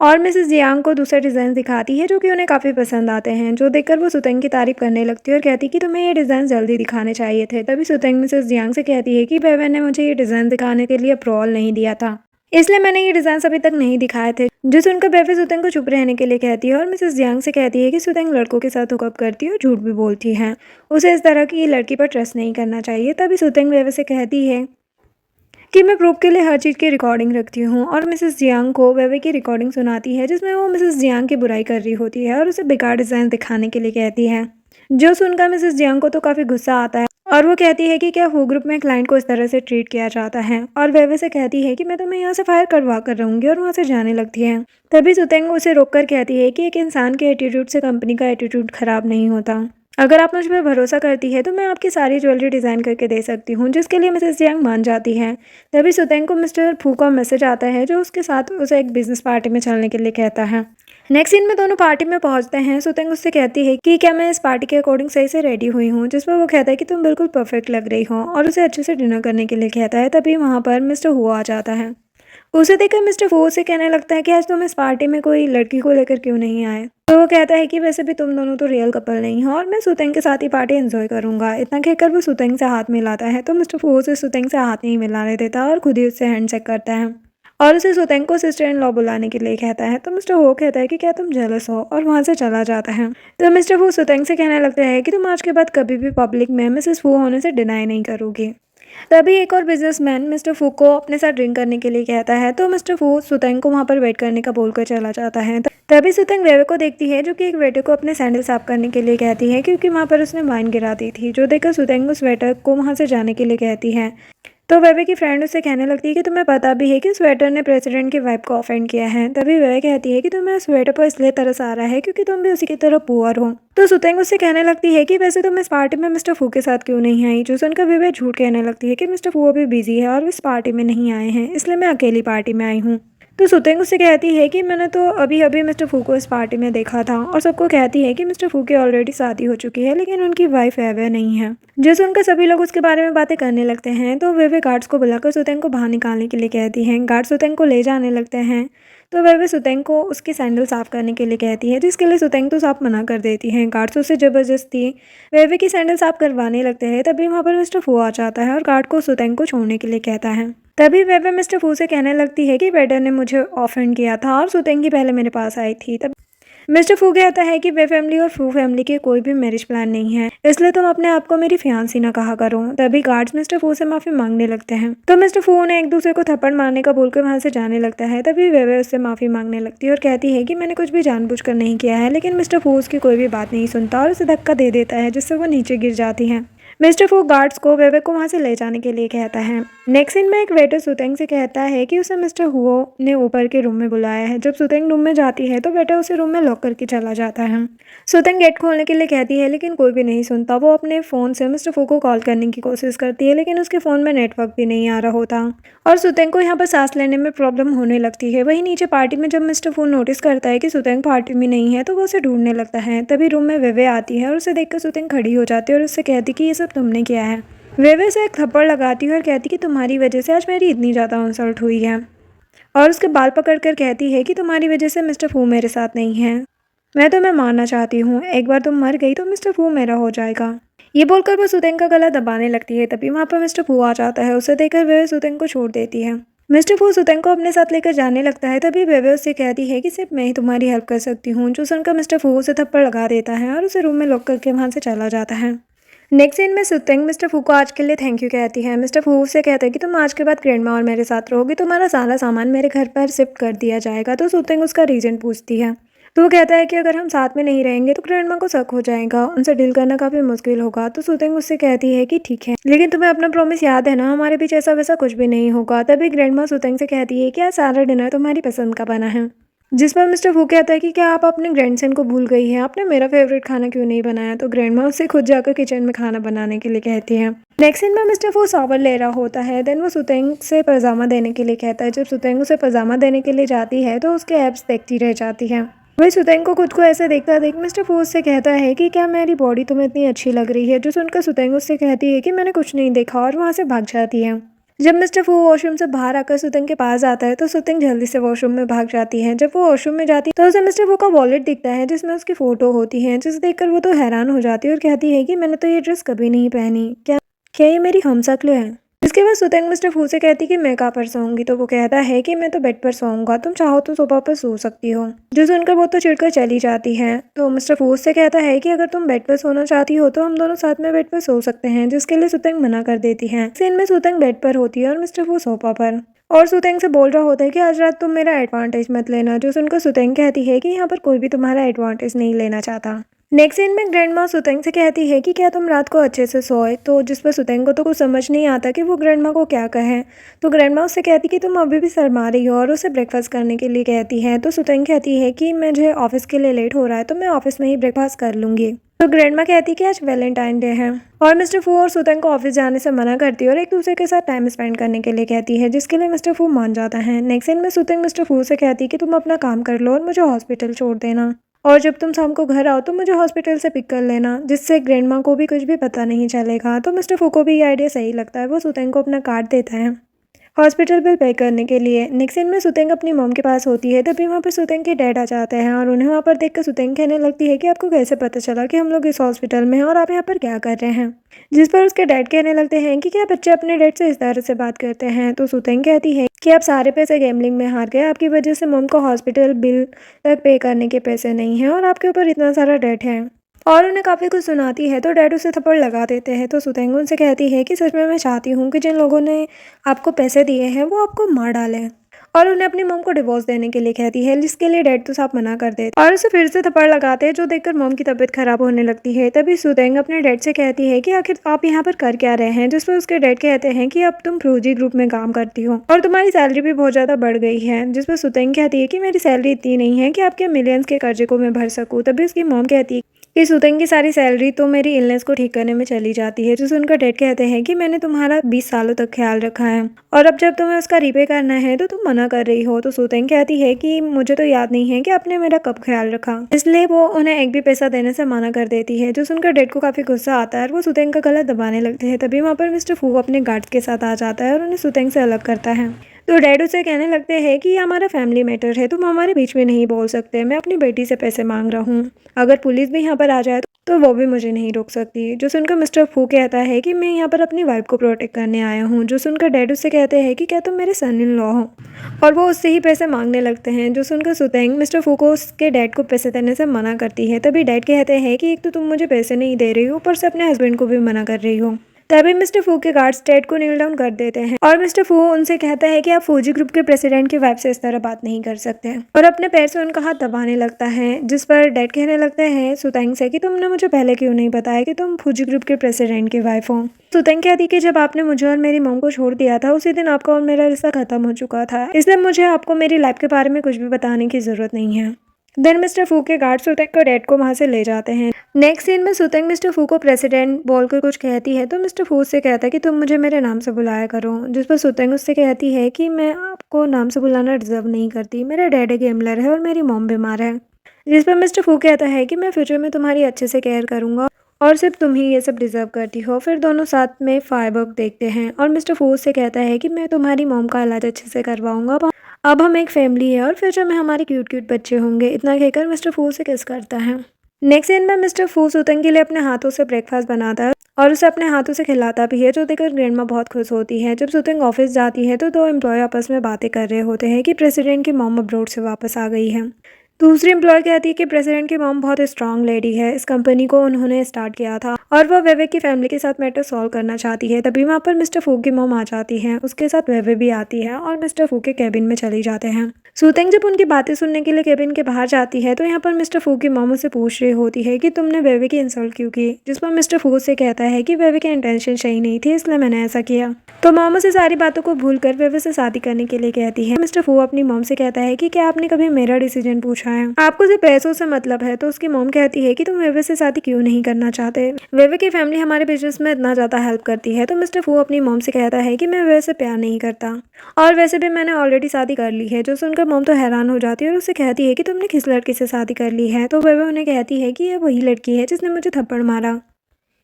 और मिसेस जियांग को दूसरे डिज़ाइन दिखाती है जो कि उन्हें काफ़ी पसंद आते हैं। जो देखकर वो सुतंग की तारीफ करने लगती है और कहती कि तुम्हें ये डिज़ाइन जल्दी दिखाने चाहिए थे। तभी सुतंग मिसेस जियांग से कहती है कि वेवे ने मुझे ये डिज़ाइन दिखाने के लिए अप्रूवल नहीं दिया था, इसलिए मैंने ये डिज़ाइन अभी तक नहीं दिखाए थे। जो सुनकर वेवे सुतंग को चुप रहने के लिए कहती है और मिसेस जियांग से कहती है कि सुतंग लड़कों के साथ हुकअप करती है और झूठ भी बोलती है, उसे इस तरह की लड़की पर ट्रस्ट नहीं करना चाहिए। तभी सुतंग वेवे से कहती है कि मैं प्रूफ के लिए हर चीज़ की रिकॉर्डिंग रखती हूँ, और मिसेस जियांग को वेवे की रिकॉर्डिंग सुनाती है जिसमें वो मिसेस जियांग की बुराई कर रही होती है और उसे बेकार डिज़ाइन दिखाने के लिए कहती है। जो सुनकर मिसेस जियांग को तो काफ़ी गुस्सा आता है और वो कहती है कि क्या वो ग्रुप में क्लाइंट को इस तरह से ट्रीट किया जाता है, और वेवे से कहती है कि मैं तुम्हें यहाँ से फायर करवा कर रहूँगी, और वहाँ से जाने लगती है। तभी सुतंग उसे रोककर कहती है कि एक इंसान के एटीट्यूड से कंपनी का एटीट्यूड खराब नहीं होता। अगर आप मुझ पर भरोसा करती है तो मैं आपकी सारी ज्वेलरी डिज़ाइन करके दे सकती हूँ, जिसके लिए मिसेस जियांग मान जाती है। तभी सुतंग को मिस्टर फू का मैसेज आता है जो उसके साथ उसे एक बिजनेस पार्टी में चलने के लिए कहता है। नेक्स्ट सीन में दोनों पार्टी में पहुंचते हैं। सुतंग उससे कहती है कि क्या मैं इस पार्टी के अकॉर्डिंग सही से रेडी हुई हूँ, जिस पर वो कहता है कि तुम बिल्कुल परफेक्ट लग रही हो, और उसे अच्छे से डिनर करने के लिए कहता है। तभी वहाँ पर मिस्टर हु आ जाता है। उसे देखकर मिस्टर फू से कहने लगता है कि आज तुम इस पार्टी में कोई लड़की को लेकर क्यों नहीं आए। तो वो कहता है कि वैसे भी तुम दोनों तो रियल कपल नहीं हो और मैं सुतंग के साथ ही पार्टी एंजॉय करूंगा। इतना कहकर वो सुतंग से हाथ मिलाता है, तो मिस्टर फू उसे सुतंग से हाथ नहीं मिलाने देता और खुद ही उससे हैंडशेक करता है और उसे सुतंग को सिस्टर इन लॉ बुलाने के लिए कहता है। तो मिस्टर हो कहता है कि क्या तुम जेलस हो, और वहाँ से चला जाता है। तो मिस्टर फू सुतंग से कहने लगता है कि तुम आज के बाद कभी भी पब्लिक में मिसेस फू होने से डिनाई नहीं करोगी। तभी एक और बिजनेसमैन मिस्टर फू को अपने साथ ड्रिंक करने के लिए कहता है, तो मिस्टर फू सुतंग को वहाँ पर वेट करने का बोलकर चला जाता है। तभी सुतंग वेवे को देखती है, जो कि एक वेटर को अपने सैंडल साफ करने के लिए कहती है, क्योंकि वहाँ पर उसने वाइन गिरा दी थी। जो देखकर सुतंग उस वेटर को वहाँ से जाने के लिए कहती है। तो वेवे की फ्रेंड उससे कहने लगती है कि तुम्हें पता भी है कि स्वेटर ने प्रेसिडेंट की वाइफ को ऑफेंड किया है। तभी वेवे कहती है कि तुम्हें स्वेटर पर इसलिए तरस आ रहा है क्योंकि तुम भी उसी की तरह पुअर हो। तो सुतेंग उससे कहने लगती है कि वैसे तुम इस पार्टी में मिस्टर फू के साथ क्यों नहीं आई। जो सुनकर वेवे झूठ कहने लगती है कि मिस्टर फू अभी बिजी है और इस पार्टी में नहीं आए हैं, इसलिए मैं अकेली पार्टी में आई हूँ। तो सुतेंग उससे कहती है कि मैंने तो अभी अभी मिस्टर फू को इस पार्टी में देखा था, और सबको कहती है कि मिस्टर फू की ऑलरेडी शादी हो चुकी है, लेकिन उनकी वाइफ वेवे नहीं है। जो सुनकर सभी लोग उसके बारे में बातें करने लगते हैं, तो वेवे गार्ड्स को बुलाकर सुतेंग को बाहर निकालने के लिए कहती हैं। गार्ड सुतेंग को ले जाने लगते हैं, तो वेवे सुतेंग को उसकी सैंडल साफ करने के लिए कहती है, जिसके लिए सुतेंग तो साफ मना कर देती हैं। गार्ड्स उससे जबरदस्ती वेवे की सैंडल साफ करवाने लगते हैं। तभी वहाँ पर मिस्टर फू आ जाता है और गार्ड को सुतेंग को छोड़ने के लिए कहता है। तभी वेवे मिस्टर फू से कहने लगती है कि वेटर ने मुझे ऑफेंड किया था और सुतेंग ही पहले मेरे पास आई थी। तब मिस्टर फू कहता है कि वे फैमिली और फू फैमिली के कोई भी मैरिज प्लान नहीं है, इसलिए तुम अपने आप को मेरी फियांसी ना कहा करो। तभी गार्ड्स मिस्टर फू से माफी मांगने लगते हैं, तो मिस्टर फू उन्हें एक दूसरे को थप्पड़ मारने का बोलकर वहां से जाने लगता है। तभी वेवे उससे माफी मांगने लगती है और कहती है कि मैंने कुछ भी जानबूझकर नहीं किया है, लेकिन मिस्टर फू उसकी कोई भी बात नहीं सुनता और उसे धक्का दे देता है, जिससे वो नीचे गिर जाती है। मिस्टर फू गार्ड्स को वेवे को वहां से ले जाने के लिए कहता है। नेक्स्ट सीन में एक वेटर सुतेंग से कहता है कि उसे मिस्टर हुओ ने ऊपर के रूम में बुलाया है। जब सुतेंग रूम में जाती है तो वेटर उसे रूम में लॉक करके चला जाता है। सुतेंग गेट खोलने के लिए कहती है, लेकिन कोई भी नहीं सुनता। वो अपने फ़ोन से मिस्टर फू को कॉल करने की कोशिश करती है, लेकिन उसके फ़ोन में नेटवर्क भी नहीं आ रहा होता और सुतेंग को यहाँ पर सांस लेने में प्रॉब्लम होने लगती है। वहीं नीचे पार्टी में जब मिस्टर फू नोटिस करता है कि सुतेंग पार्टी में नहीं है, तो वो उसे ढूंढने लगता है। तभी रूम में वेवे आती है और उसे देखकर सुतेंग खड़ी हो जाती है और उससे कहती कि ये सब तुमने किया है। वेवे से एक थप्पड़ लगाती है और कहती कि तुम्हारी वजह से आज मेरी इतनी ज़्यादा इंसल्ट हुई है, और उसके बाल पकड़कर कहती है कि तुम्हारी वजह से मिस्टर फू मेरे साथ नहीं है। मैं तुम्हें मारना चाहती हूँ, एक बार तुम मर गई तो मिस्टर फू मेरा हो जाएगा। ये बोलकर वो सुतेंग का गला दबाने लगती है। तभी वहाँ पर मिस्टर फू आ जाता है। उसे देखकर वेवे सुतेंग को छोड़ देती है। मिस्टर फू सुतेंग को अपने साथ लेकर जाने लगता है। तभी वेवे उससे कहती है कि सिर्फ मैं ही तुम्हारी हेल्प कर सकती हूँ। जो सुनकर मिस्टर फू उसे थप्पड़ लगा देता है और उसे रूम में लॉक करके वहाँ से चला जाता है। नेक्स्ट सीन में सुतेंग मिस्टर फू को आज के लिए थैंक यू कहती है। मिस्टर फू से कहता है कि तुम आज के बाद ग्रैंडमा और मेरे साथ रहोगी, तुम्हारा सारा सामान मेरे घर पर शिफ्ट कर दिया जाएगा। तो सुतेंग उसका रीजन पूछती है, तो वो कहता है कि अगर हम साथ में नहीं रहेंगे तो ग्रैंडमा को शक हो जाएगा, उनसे डील करना काफी मुश्किल होगा। तो सुतेंग उससे कहती है कि ठीक है, लेकिन तुम्हें अपना प्रॉमिस याद है ना, हमारे बीच ऐसा वैसा कुछ भी नहीं होगा। तभी ग्रैंडमा सुतेंग से कहती है कि आज सारा डिनर तुम्हारी पसंद का बना है। जिस पर मिस्टर फू कहता है कि क्या आप अपने ग्रैंडसन को भूल गई हैं, आपने मेरा फेवरेट खाना क्यों नहीं बनाया। तो ग्रैंडमा उससे खुद जाकर किचन में खाना बनाने के लिए कहती है। नेक्स्ट सीन में मिस्टर फू शॉवर ले रहा होता है। देन वो सुतेंग से पजामा देने के लिए कहता है। जब सुतेंग उसे पजामा देने के लिए जाती है तो उसके एब्स देखती रह जाती है। वही सुतेंग को खुद को ऐसे देखता देख मिस्टर फू उससे कहता है कि क्या मेरी बॉडी तुम्हें इतनी अच्छी लग रही है। जो सुनकर सुतेंग उससे कहती है कि मैंने कुछ नहीं देखा, और वहाँ से भाग जाती है। जब मिस्टर फू वॉशरूम से बाहर आकर सुतेंग के पास आता है तो सुतेंग जल्दी से वॉशरूम में भाग जाती है। जब वो वॉशरूम में जाती है तो उसे मिस्टर फू का वॉलेट दिखता है, जिसमें उसकी फोटो होती है, जिसे देखकर वो तो हैरान हो जाती है और कहती है कि मैंने तो ये ड्रेस कभी नहीं पहनी, क्या ये मेरी हमशक्ल है। इसके बाद सुतेंग मिस्टर फू से कहती कि मैं कहाँ पर सोऊंगी। तो वो कहता है कि मैं तो बेड पर सोऊंगा, तुम चाहो तो सोफा पर सो सकती हो। जो सुनकर वो तो चिढ़कर चली जाती है। तो मिस्टर फू से कहता है कि अगर तुम बेड पर सोना चाहती हो तो हम दोनों साथ में बेड पर सो सकते हैं, जिसके लिए सुतेंग मना कर देती है। सीन में सुतेंग बेड पर होती है और मिस्टर फू सोफा पर, और सुतेंग से बोल रहा होता है कि आज रात तुम मेरा एडवांटेज मत लेना। जो सुनकर सुतेंग कहती है कि यहाँ पर कोई भी तुम्हारा एडवांटेज नहीं लेना चाहता। नेक्स्ट सीन में ग्रैंडमा सुतेंग से कहती है कि क्या तुम रात को अच्छे से सोए। तो जिस पर सुतेंग को तो कुछ समझ नहीं आता कि वो ग्रैंडमा को क्या कहे। तो ग्रैंडमा उससे कहती कि तुम अभी भी शर्मा रही हो, और उसे ब्रेकफास्ट करने के लिए कहती है। तो सुतेंग कहती है कि मुझे ऑफिस के लिए लेट हो रहा है, तो मैं ऑफिस में ही ब्रेकफास्ट कर लूंगी। तो ग्रैंडमा कहती कि आज वैलेंटाइन डे है, और मिस्टर फू और सुतेंग को ऑफिस जाने से मना करती है और एक दूसरे के साथ टाइम स्पेंड करने के लिए कहती है, जिसके लिए मिस्टर फू मान जाता है। नेक्स्ट सीन में सुतेंग मिस्टर फू से कहती है कि तुम अपना काम कर लो और मुझे हॉस्पिटल छोड़ देना, और जब तुम शाम को घर आओ तो मुझे हॉस्पिटल से पिक कर लेना, जिससे ग्रैंडमा को भी कुछ भी पता नहीं चलेगा। तो मिस्टर फू को भी ये आइडिया सही लगता है। वो सुतेंग को अपना कार्ड देता है हॉस्पिटल बिल पे करने के लिए। नेक्स्ट सीन में सुतेंग अपनी मॉम के पास होती है। तभी वहाँ पर सुतेंग के डैड आ जाते हैं और उन्हें वहाँ पर देखकर सुतेंग कहने लगती है कि आपको कैसे पता चला कि हम लोग इस हॉस्पिटल में हैं और आप यहाँ पर क्या कर रहे हैं। जिस पर उसके डैड कहने लगते हैं कि क्या बच्चे अपने डैड से इस तरह से बात करते हैं। तो सुतेंग कहती है कि आप सारे पैसे गैम्बलिंग में हार गए, आपकी वजह से मॉम को हॉस्पिटल बिल तक पे करने के पैसे नहीं हैं और आपके ऊपर इतना सारा डेट है, और उन्हें काफ़ी कुछ सुनाती है तो डैड उसे थप्पड़ लगा देते हैं। तो सुतेंग उनसे कहती है कि सच में मैं चाहती हूँ कि जिन लोगों ने आपको पैसे दिए हैं वो आपको मार डालें, और उन्हें अपनी मॉम को डिवोर्स देने के लिए कहती है, जिसके लिए डैड तो साफ मना कर देते और उसे फिर से थप्पड़ लगाते हैं, जो देखकर मॉम की तबीयत खराब होने लगती है। तभी सुतेंग अपने डैड से कहती है कि आखिर आप यहाँ पर कर क्या रहे हैं, जिस पर उसके डैड कहते हैं कि अब तुम फौजी ग्रुप में काम करती हो और तुम्हारी सैलरी भी बहुत ज़्यादा बढ़ गई है। जिस पर सुतेंग कहती है कि मेरी सैलरी इतनी नहीं है कि आपके मिलियंस के कर्जे को मैं भर सकूँ। तभी उसकी मॉम कहती है कि सुतेंग की सारी सैलरी तो मेरी इलनेस को ठीक करने में चली जाती है। जो सुनकर डैड कहते हैं कि मैंने तुम्हारा 20 सालों तक ख्याल रखा है और अब जब तुम्हें उसका रीपे करना है तो तुम मना कर रही हो। तो सुतेंग कहती है कि मुझे तो याद नहीं है कि आपने मेरा कब ख्याल रखा, इसलिए वो उन्हें एक भी पैसा देने से मना कर देती है। जो सुनकर डैड को काफी गुस्सा आता है और वो सुतेंग का गला दबाने लगते हैं। तभी वहाँ पर मिस्टर फू अपने गार्ड्स के साथ आ जाता है और उन्हें सुतेंग से अलग करता है। तो डैड उसे कहने लगते हैं कि ये हमारा फैमिली मैटर है, तुम हमारे बीच में नहीं बोल सकते, मैं अपनी बेटी से पैसे मांग रहा हूँ, अगर पुलिस भी यहाँ पर आ जाए तो वो भी मुझे नहीं रोक सकती। जो सुनकर मिस्टर फू कहता है कि मैं यहाँ पर अपनी वाइफ को प्रोटेक्ट करने आया हूँ। जो सुनकर डैड उससे कहते हैं कि क्या तुम मेरे सन इन लॉ हो, और वो उससे ही पैसे मांगने लगते हैं। जो सुनकर सुतेंग मिस्टर फू को उसके डैड को पैसे देने से मना करती है। तभी डैड कहते हैं कि एक तो तुम मुझे पैसे नहीं दे रही हो, ऊपर से अपने हस्बैंड को भी मना कर रही हो। तभी मिस्टर फू के गार्ड्स डैड को नील डाउन कर देते हैं और मिस्टर फू उनसे कहता है कि आप फौजी ग्रुप के प्रेसिडेंट की वाइफ से इस तरह बात नहीं कर सकते, और अपने पैर से उनका हाथ दबाने लगता है। जिस पर डैड कहने लगते हैं सुतेंग से कि तुमने मुझे पहले क्यों नहीं बताया कि तुम फौजी ग्रुप के प्रेसिडेंट की वाइफ हो। सुतेंग कहती कि जब आपने मुझे और मेरी मॉम को छोड़ दिया था उसी दिन आपका और मेरा रिश्ता खत्म हो चुका था, इसलिए मुझे आपको मेरी लाइफ के बारे में कुछ भी बताने की जरूरत नहीं है। देन मिस्टर फू के गार्ड सुतेंग को डैड को वहां से ले जाते हैं। नेक्स्ट सीन में सुतेंग मिस्टर फू को प्रेसिडेंट बोलकर कुछ कहती है तो मिस्टर फू से कहता है कि तुम मुझे मेरे नाम से बुलाया करो। जिस पर सुतेंग उससे कहती है कि मैं आपको नाम से बुलाना डिजर्व नहीं करती, मेरा डैड गेमलर है और मेरी मॉम बीमार है। जिस पर मिस्टर फू कहता है कि मैं फ्यूचर में तुम्हारी अच्छे से केयर करूंगा और सिर्फ तुम ही ये सब डिजर्व करती हो। फिर दोनों साथ में फायरवर्क देखते हैं और मिस्टर फू से कहता है कि मैं तुम्हारी मॉम का इलाज अच्छे से करवाऊंगा, अब हम एक फैमिली है और फ्यूचर में हमारे क्यूट क्यूट बच्चे होंगे। इतना कहकर मिस्टर फू से किस करता है। नेक्स्ट सीन में मिस्टर फू सुतेंग के लिए अपने हाथों से ब्रेकफास्ट बनाता है और उसे अपने हाथों से खिलाता भी है, जो देखकर ग्रैंडमा बहुत खुश होती है। जब सुतेंग ऑफिस जाती है तो दो एम्प्लॉय आपस में बातें कर रहे होते हैं कि प्रेसिडेंट की मॉम अब्रोड से वापस आ गई है। दूसरी एम्प्लॉय कहती है कि प्रेसिडेंट की मॉम बहुत स्ट्रांग लेडी है, इस कंपनी को उन्होंने स्टार्ट किया था और वह वेवे की फैमिली के साथ मैटर सॉल्व करना चाहती है। तभी वहाँ पर मिस्टर फू की मॉम आ जाती है, उसके साथ वेवे भी आती है और मिस्टर फू के कैबिन में चली जाते हैं। सुतेंग जब उनकी बातें सुनने के लिए कैबिन के बाहर जाती है तो यहाँ पर मिस्टर फू की मॉम उसे पूछ रही होती है कि तुमने वेवे की इंसल्ट क्यों की। जिस पर मिस्टर फू से कहता है कि वेवे की इंटेंशन सही नहीं थी, इसलिए मैंने ऐसा किया। तो मॉम उसे सारी बातों को भूलकर वेवे से शादी करने के लिए कहती है। मिस्टर फू अपनी मॉम से कहता है कि क्या आपने कभी मेरा डिसीजन पूछा है, आपको सिर्फ पैसों से मतलब है। तो उसकी मॉम कहती है कि तुम वेवे से शादी क्यों नहीं करना चाहते, वेवे की फैमिली हमारे बिजनेस में इतना ज्यादा हेल्प करती है। तो मिस्टर फू अपनी मॉम से कहता है कि मैं वेवे से प्यार नहीं करता और वैसे भी मैंने ऑलरेडी शादी कर ली है। जो सुनकर मॉम तो हैरान हो जाती है और उससे कहती है कि तुमने किस लड़के से शादी कर ली है। तो वेवे उन्हें कहती है कि ये वही लड़की है जिसने मुझे थप्पड़ मारा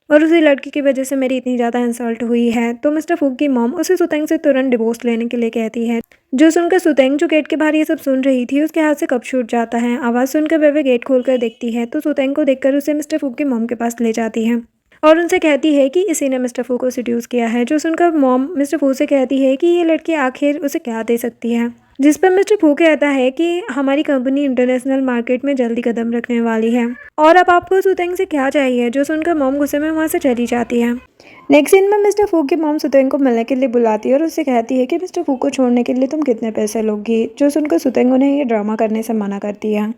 और उसी लड़की की वजह से मेरी इतनी ज़्यादा इंसल्ट हुई है। तो मिस्टर फूक की मॉम उसे सुतेंग से तुरंत डिवोर्स लेने के लिए कहती है। जो सुनकर सुतेंग जो गेट के बाहर ये सब सुन रही थी उसके हाथ से कप छूट जाता है। आवाज़ सुनकर वेवे गेट खोलकर देखती है तो सुतेंग को देखकर उसे मिस्टर फूक की मॉम के पास ले जाती है और उनसे कहती है कि इसी ने मिस्टर फू को सिड्यूस किया है। जो सुनकर मॉम मिस्टर फू से कहती है कि ये लड़की आखिर उसे क्या दे सकती है। जिस पर मिस्टर फू कहता है कि हमारी कंपनी इंटरनेशनल मार्केट में जल्दी कदम रखने वाली है और अब आपको सुतेंग से क्या चाहिए। जो सुनकर मॉम गुस्से में वहाँ से चली जाती है। नेक्स्ट सीन में मिस्टर फू की मॉम सुतेंग को मिलने के लिए बुलाती है और उससे कहती है कि मिस्टर फू को छोड़ने के लिए तुम कितने पैसे लोगी। जो सुनकर सुतेंग उन्हें ये ड्रामा करने से मना करती है।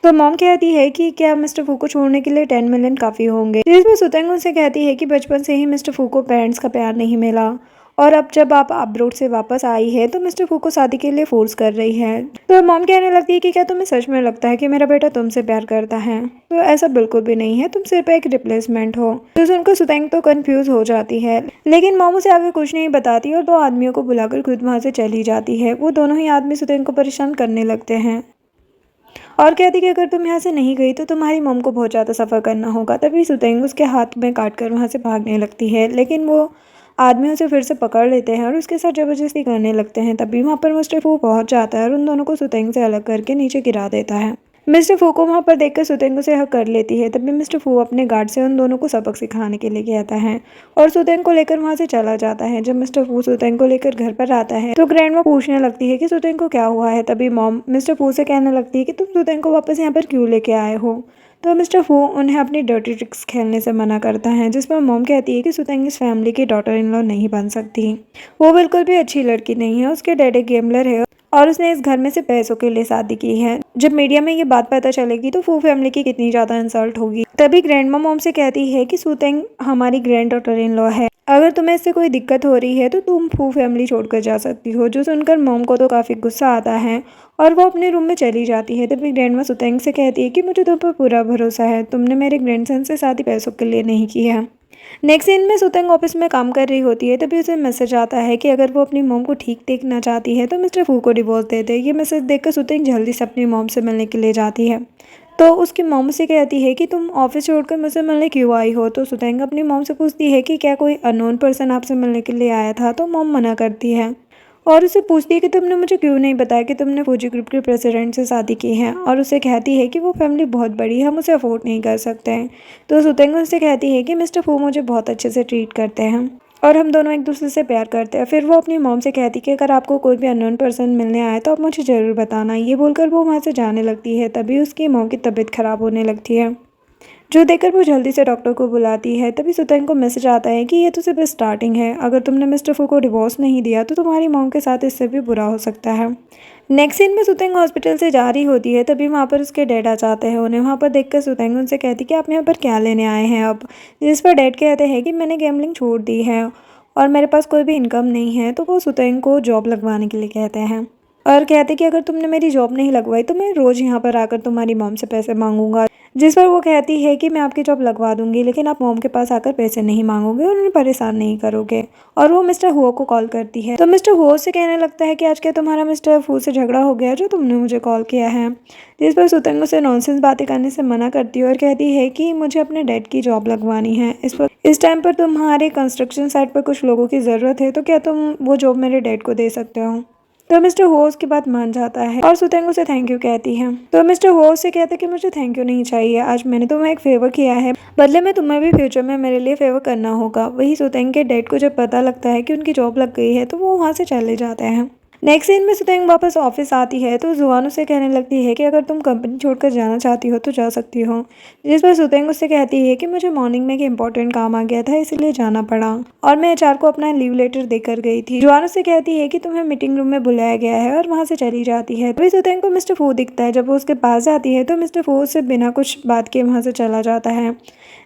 तो मॉम कहती है कि क्या मिस्टर फू को छोड़ने के लिए 10 मिलियन काफ़ी होंगे। जिसमें सुतेंग उनसे कहती है कि बचपन से ही मिस्टर फू को पेरेंट्स का प्यार नहीं मिला और अब जब आप अब्रोड से वापस आई है तो मिस्टर फू को शादी के लिए फोर्स कर रही है। तो मॉम कहने लगती है कि क्या तुम्हें सच में लगता है कि मेरा बेटा तुमसे प्यार करता है। तो ऐसा बिल्कुल भी नहीं है, तुम सिर्फ एक रिप्लेसमेंट हो। तो सुनकर सुतेंग तो कंफ्यूज हो जाती है, लेकिन मॉम उसे आगे कुछ नहीं बताती और दो आदमियों को बुलाकर खुद वहाँ से चली जाती है। वो दोनों ही आदमी सुतेंग को परेशान करने लगते हैं और कहती कि अगर तुम यहाँ से नहीं गई तो तुम्हारी मॉम को बहुत ज़्यादा सफ़र करना होगा। तभी सुतेंग उसके हाथ में काट कर वहाँ से भागने लगती है, लेकिन वो आदमी उसे फिर से पकड़ लेते हैं और उसके साथ ज़बरदस्ती करने लगते हैं। तभी वहाँ पर मिस्टर फू पहुँच जाता है और उन दोनों को सुतेंग से अलग करके नीचे गिरा देता है। मिस्टर फू को वहाँ पर देखकर सुतेंग उसे हक कर लेती है। तभी मिस्टर फू अपने गार्ड से उन दोनों को सबक सिखाने के लिए कहता है और सुतेंग को लेकर वहाँ से चला जाता है। जब मिस्टर फू सुतेंग को लेकर घर पर आता है तो ग्रैंडमा पूछने लगती है कि सुतेंग को क्या हुआ है। तभी मॉम मिस्टर फू से कहने लगती है कि तुम सुतेंग को वापस यहाँ पर क्यों लेके आए हो। तो मिस्टर फू उन्हें अपनी डर्टी ट्रिक्स खेलने से मना करता है, जिस पर मॉम कहती है कि सुतेंग इस फैमिली की डॉटर इन लॉ नहीं बन सकती। वो बिल्कुल भी अच्छी लड़की नहीं है, उसके डैडी गेमलर है और उसने इस घर में से पैसों के लिए शादी की है। जब मीडिया में ये बात पता चलेगी तो फू फैमिली की कितनी ज़्यादा इंसल्ट होगी। तभी ग्रैंडमा मॉम से कहती है कि सुतेंग हमारी ग्रैंड डॉटर इन लॉ है, अगर तुम्हें इससे कोई दिक्कत हो रही है तो तुम फू फैमिली छोड़कर जा सकती हो। जो सुनकर मॉम को तो काफ़ी गुस्सा आता है और वो अपने रूम में चली जाती है। तभी ग्रैंडमा सुतेंग से कहती है कि मुझे तुम पर पूरा भरोसा है, तुमने मेरे ग्रैंडसन से शादी पैसों के लिए नहीं की है। नेक्स्ट सीन में सुतेंग ऑफिस में काम कर रही होती है, तभी उसे मैसेज आता है कि अगर वो अपनी मॉम को ठीक देखना चाहती है तो मिस्टर फू को डिवोर्स दे दे। ये मैसेज देखकर सुतेंग जल्दी से अपनी मॉम से मिलने के लिए जाती है, तो उसकी मॉम से कहती है कि तुम ऑफिस छोड़कर मुझसे मिलने क्यों आई हो। तो सुतेंग अपनी मॉम से पूछती है कि क्या कोई अननोन पर्सन आपसे मिलने के लिए आया था, तो मॉम मना करती है और उसे पूछती है कि तुमने मुझे क्यों नहीं बताया कि तुमने फूजी ग्रुप के प्रेसिडेंट से शादी की है, और उसे कहती है कि वो फैमिली बहुत बड़ी है, हम उसे अफोर्ड नहीं कर सकते हैं। तो सुतेंग उससे कहती है कि मिस्टर फू मुझे बहुत अच्छे से ट्रीट करते हैं और हम दोनों एक दूसरे से प्यार करते हैं। फिर वो अपनी मॉम से कहती है कि अगर आपको कोई भी अननोन पर्सन मिलने आए तो आप मुझे ज़रूर बताना। ये बोलकर वो वहाँ से जाने लगती है। तभी उसकी मॉम की तबीयत ख़राब होने लगती है, जो देखकर वो जल्दी से डॉक्टर को बुलाती है। तभी सुतेंग को मैसेज आता है कि ये तो सिर्फ स्टार्टिंग है, अगर तुमने मिस्टर फू को डिवोर्स नहीं दिया तो तुम्हारी मॉम के साथ इससे भी बुरा हो सकता है। नेक्स्ट सीन में सुतेंग हॉस्पिटल से जा रही होती है, तभी वहाँ पर उसके डैड आ जाते हैं। उन्हें वहाँ पर देखकर सुतेंग उनसे कहती कि आप यहाँ पर क्या लेने आए हैं अब, जिस पर डैड कहते हैं कि मैंने गैम्बलिंग छोड़ दी है और मेरे पास कोई भी इनकम नहीं है। तो वो सुतेंग को जॉब लगवाने के लिए कहते हैं और कहते कि अगर तुमने मेरी जॉब नहीं लगवाई तो मैं रोज़ यहाँ पर आकर तुम्हारी मॉम से पैसे मांगूंगा, जिस पर वो कहती है कि मैं आपकी जॉब लगवा दूंगी, लेकिन आप मॉम के पास आकर पैसे नहीं मांगोगे और उन्हें परेशान नहीं करोगे। और वो मिस्टर हुओ को कॉल करती है, तो मिस्टर हुओ से कहने लगता है कि आज क्या तुम्हारा मिस्टर फू से झगड़ा हो गया जो तुमने मुझे कॉल किया है, जिस पर सुतेंग उसे नॉनसेंस बातें करने से मना करती है और कहती है कि मुझे अपने डैड की जॉब लगवानी है। इस टाइम पर तुम्हारे कंस्ट्रक्शन साइट पर कुछ लोगों की ज़रूरत है, तो क्या तुम वो जॉब मेरे डैड को दे सकते हो। तो मिस्टर हो उसकी बात मान जाता है और सुतेंग उसे थैंक यू कहती है। तो मिस्टर हो से कहता है कि मुझे थैंक यू नहीं चाहिए, आज मैंने तुम्हें एक फेवर किया है, बदले में तुम्हें भी फ्यूचर में मेरे लिए फेवर करना होगा। वही सुतेंग के डैड को जब पता लगता है कि उनकी जॉब लग गई है तो वो वहाँ से चले जाते हैं। नेक्स्ट सीन में सुतेंग वापस ऑफिस आती है, तो जुआन उसे कहने लगती है कि अगर तुम कंपनी छोड़कर जाना चाहती हो तो जा सकती हो, जिस पर सुतेंग उससे कहती है कि मुझे मॉर्निंग में एक इंपॉर्टेंट काम आ गया था इसलिए जाना पड़ा और मैं एचआर को अपना लीव लेटर देकर गई थी। जुआन उससे कहती है कि तुम्हें मीटिंग रूम में बुलाया गया है और वहाँ से चली जाती है। तभी सुतेंग को मिस्टर फू दिखता है। जब वो उसके पास जाती है तो मिस्टर फू उससे बिना कुछ बात किए वहाँ से चला जाता है।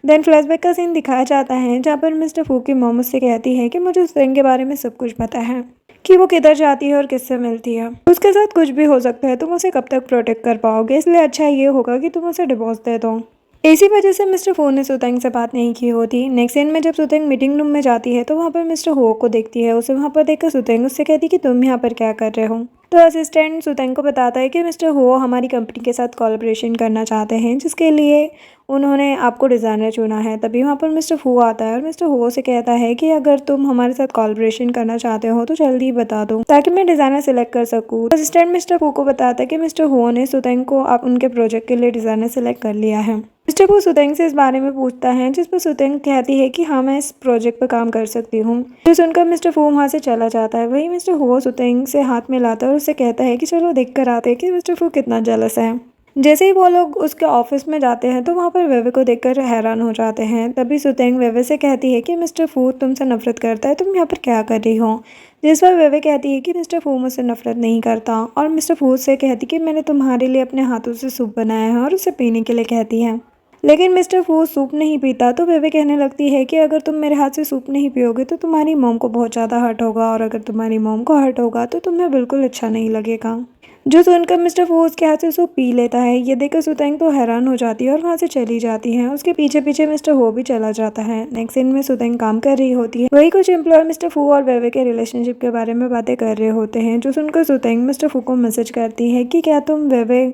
देन फ्लैशबैक का सीन दिखाया जाता है जहाँ पर मिस्टर फू की मॉम उससे कहती है कि मुझे सुतेंग के बारे में सब कुछ पता है, कि वो किधर जाती है और किससे मिलती है, उसके साथ कुछ भी हो सकता है, तुम उसे कब तक प्रोटेक्ट कर पाओगे, इसलिए अच्छा ये होगा कि तुम उसे डिवोर्स दे दो। इसी वजह से मिस्टर फू ने सुतेंग से बात नहीं की होती। नेक्स्ट सीन में जब सुतेंग मीटिंग रूम में जाती है तो वहाँ पर मिस्टर हो को देखती है। उसे वहाँ पर देखकर सुतेंग उससे कहती कि तुम यहाँ पर क्या कर रहे हो। तो असिस्टेंट सुतेंग को बताता है कि मिस्टर हो हमारी कंपनी के साथ कोलैबोरेशन करना चाहते हैं, जिसके लिए उन्होंने आपको डिज़ाइनर चुना है। तभी वहाँ पर मिस्टर फू आता है और मिस्टर हो से कहता है कि अगर तुम हमारे साथ कोलैबोरेशन करना चाहते हो तो जल्दी बता दो ताकि मैं डिज़ाइनर सेलेक्ट कर सकूँ। असिस्टेंट मिस्टर फू को बताता है कि मिस्टर हो ने सुतेंग को आप उनके प्रोजेक्ट के लिए डिज़ाइनर सेलेक्ट कर लिया है। मिस्टर फू सुतेंग से इस बारे में पूछता है, जिस पर सुतेंग कहती है कि हाँ मैं इस प्रोजेक्ट पर काम कर सकती हूँ। जो सुनकर मिस्टर फू वहाँ से चला जाता है। वही मिस्टर हो सुतेंग से हाथ मिलाता है और उससे कहता है कि चलो देख कर आते हैं कि मिस्टर फू कितना जेलस है। जैसे ही वो लोग उसके ऑफिस में जाते हैं तो वहाँ पर वेवे को देखकर हैरान हो जाते हैं। तभी सुतेंग वेवे से कहती है कि मिस्टर फू तुमसे नफरत करता है, तुम यहाँ पर क्या कर रही हो, जिस पर वेवे कहती है कि मिस्टर फू मुझसे नफरत नहीं करता और मिस्टर फू से कहती कि मैंने तुम्हारे लिए अपने हाथों से सूप बनाया है और उसे पीने के लिए कहती है। लेकिन मिस्टर फू सूप नहीं पीता तो वेवे कहने लगती है कि अगर तुम मेरे हाथ से सूप नहीं पियोगे तो तुम्हारी मॉम को बहुत ज़्यादा हर्ट होगा और अगर तुम्हारी मॉम को हर्ट होगा तो तुम्हें बिल्कुल अच्छा नहीं लगेगा। जो सुनकर मिस्टर फू उसके हाथ से सूप पी लेता है। ये देखकर सुतेंग तो हैरान हो जाती है और वहाँ से चली जाती है। उसके पीछे पीछे मिस्टर हो भी चला जाता है। नेक्स्ट सीन में सुतेंग काम कर रही होती है। वही कुछ एम्प्लॉय मिस्टर फू और वेवे के रिलेशनशिप के बारे में बातें कर रहे होते हैं। जो सुनकर सुतेंग मिस्टर फू को मैसेज करती है कि क्या तुम वेवे